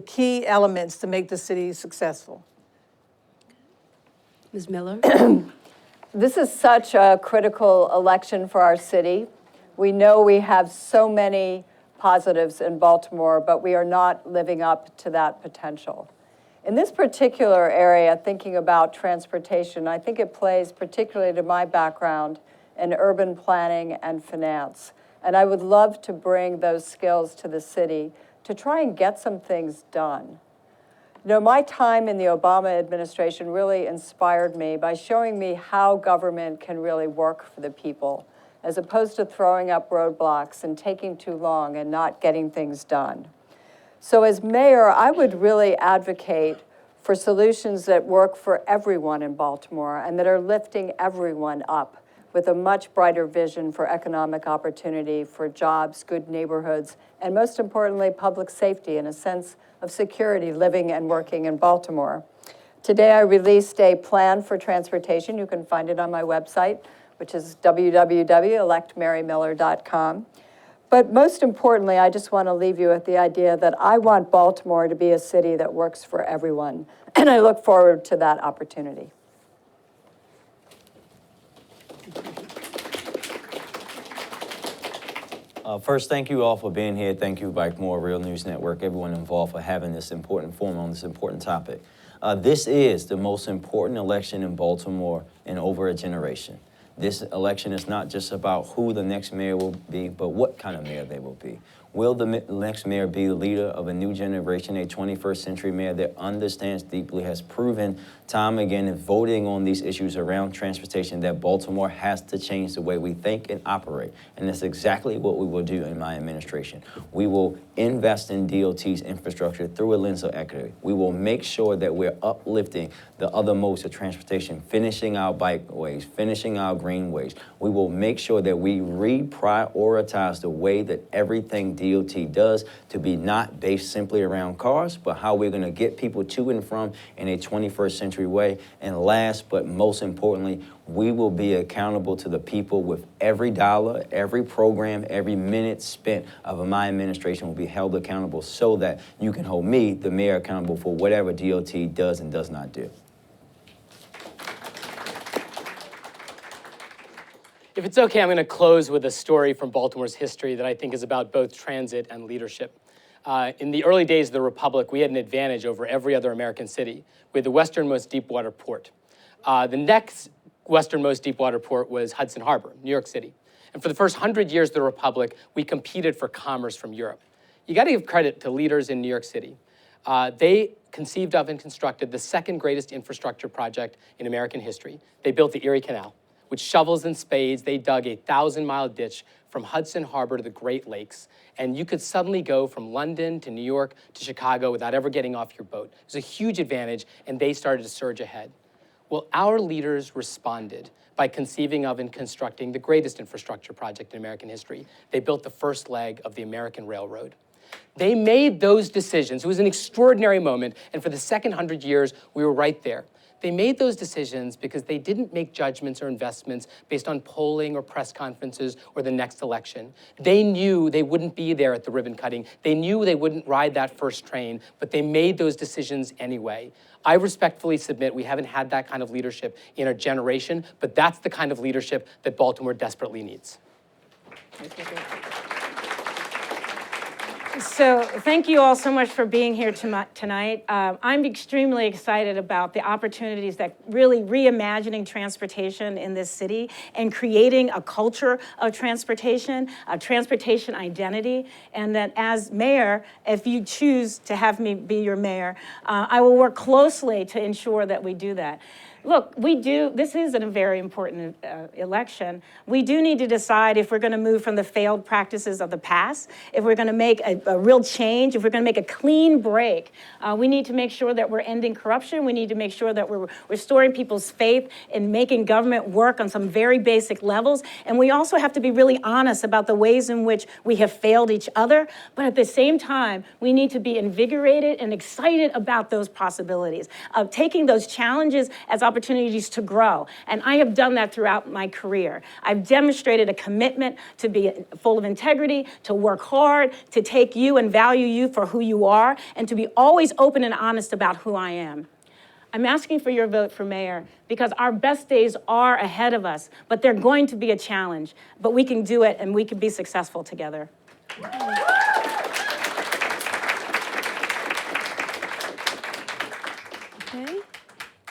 key elements to make the city successful. Ms. Miller? This is such a critical election for our city. We know we have so many positives in Baltimore, but we are not living up to that potential. In this particular area, thinking about transportation, I think it plays particularly to my background in urban planning and finance. And I would love to bring those skills to the city to try and get some things done. You know, my time in the Obama administration really inspired me by showing me how government can really work for the people, as opposed to throwing up roadblocks and taking too long and not getting things done. So as mayor, I would really advocate for solutions that work for everyone in Baltimore and that are lifting everyone up with a much brighter vision for economic opportunity, for jobs, good neighborhoods, and most importantly, public safety and a sense of security living and working in Baltimore. Today, I released a plan for transportation. You can find it on my website, which is www.electmarymiller.com. But most importantly, I just want to leave you with the idea that I want Baltimore to be a city that works for everyone, and I look forward to that opportunity. First, thank you all for being here. Thank you, Bikemore, Real News Network, everyone involved for having this important forum on this important topic. This is the most important election in Baltimore in over a generation. This election is not just about who the next mayor will be, but what kind of mayor they will be. Will the next mayor be the leader of a new generation, a 21st century mayor that understands deeply, has proven time again in voting on these issues around transportation that Baltimore has to change the way we think and operate. And that's exactly what we will do in my administration. We will invest in DOT's infrastructure through a lens of equity. We will make sure that we're uplifting the other modes of transportation, finishing our bikeways, finishing our greenways. We will make sure that we reprioritize the way that everything DOT does to be not based simply around cars, but how we're going to get people to and from in a 21st century way. And last but most importantly, we will be accountable to the people with every dollar, every program, every minute spent of my administration will be held accountable so that you can hold me, the mayor, accountable for whatever DOT does and does not do. If it's okay, I'm going to close with a story from Baltimore's history that I think is about both transit and leadership. In the early days of the Republic, we had an advantage over every other American city. We had the westernmost deepwater port. The next westernmost deepwater port was Hudson Harbor, New York City. And for the first 100 years of the Republic, we competed for commerce from Europe. You got to give credit to leaders in New York City. They conceived of and constructed the second greatest infrastructure project in American history. They built the Erie Canal. With shovels and spades, they dug a 1,000-mile ditch from Hudson Harbor to the Great Lakes, and you could suddenly go from London to New York to Chicago without ever getting off your boat. It was a huge advantage, and they started to surge ahead. Well, our leaders responded by conceiving of and constructing the greatest infrastructure project in American history. They built the first leg of the American Railroad. They made those decisions. It was an extraordinary moment, and for the second 100 years, we were right there. They made those decisions because they didn't make judgments or investments based on polling or press conferences or the next election. They knew they wouldn't be there at the ribbon cutting. They knew they wouldn't ride that first train, but they made those decisions anyway. I respectfully submit we haven't had that kind of leadership in a generation, but that's the kind of leadership that Baltimore desperately needs. So thank you all so much for being here tonight. I'm extremely excited about the opportunities that really reimagining transportation in this city and creating a culture of transportation, a transportation identity, and that as mayor, if you choose to have me be your mayor, I will work closely to ensure that we do that. Look, this is a very important election. We do need to decide if we're going to move from the failed practices of the past, if we're going to make a real change, if we're going to make a clean break. We need to make sure that we're ending corruption. We need to make sure that we're restoring people's faith in making government work on some very basic levels. And we also have to be really honest about the ways in which we have failed each other. But at the same time, we need to be invigorated and excited about those possibilities of taking those challenges as opportunities to grow. And I have done that throughout my career. I've demonstrated a commitment to be full of integrity, to work hard, to take you and value you for who you are, and to be always open and honest about who I am. I'm asking for your vote for mayor because our best days are ahead of us, but they're going to be a challenge. But we can do it and we can be successful together. Okay.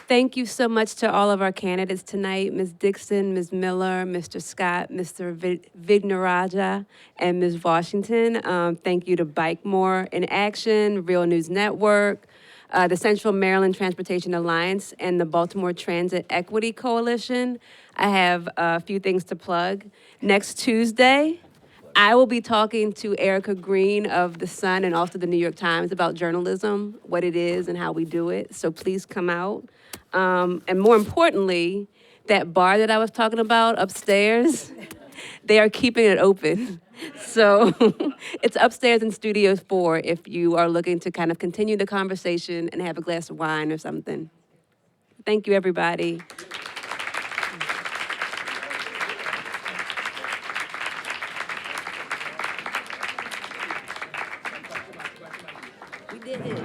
Thank you so much to all of our candidates tonight, Ms. Dixon, Ms. Miller, Mr. Scott, Mr. Vignarajah, and Ms. Washington. Thank you to Bikemore in Action, Real News Network, the Central Maryland Transportation Alliance, and the Baltimore Transit Equity Coalition. I have a few things to plug. Next Tuesday, I will be talking to Erica Green of The Sun and also the New York Times about journalism, what it is and how we do it. So please come out. And more importantly, that bar that I was talking about upstairs, they are keeping it open. So it's upstairs in Studio 4 if you are looking to kind of continue the conversation and have a glass of wine or something. Thank you, everybody. We did it.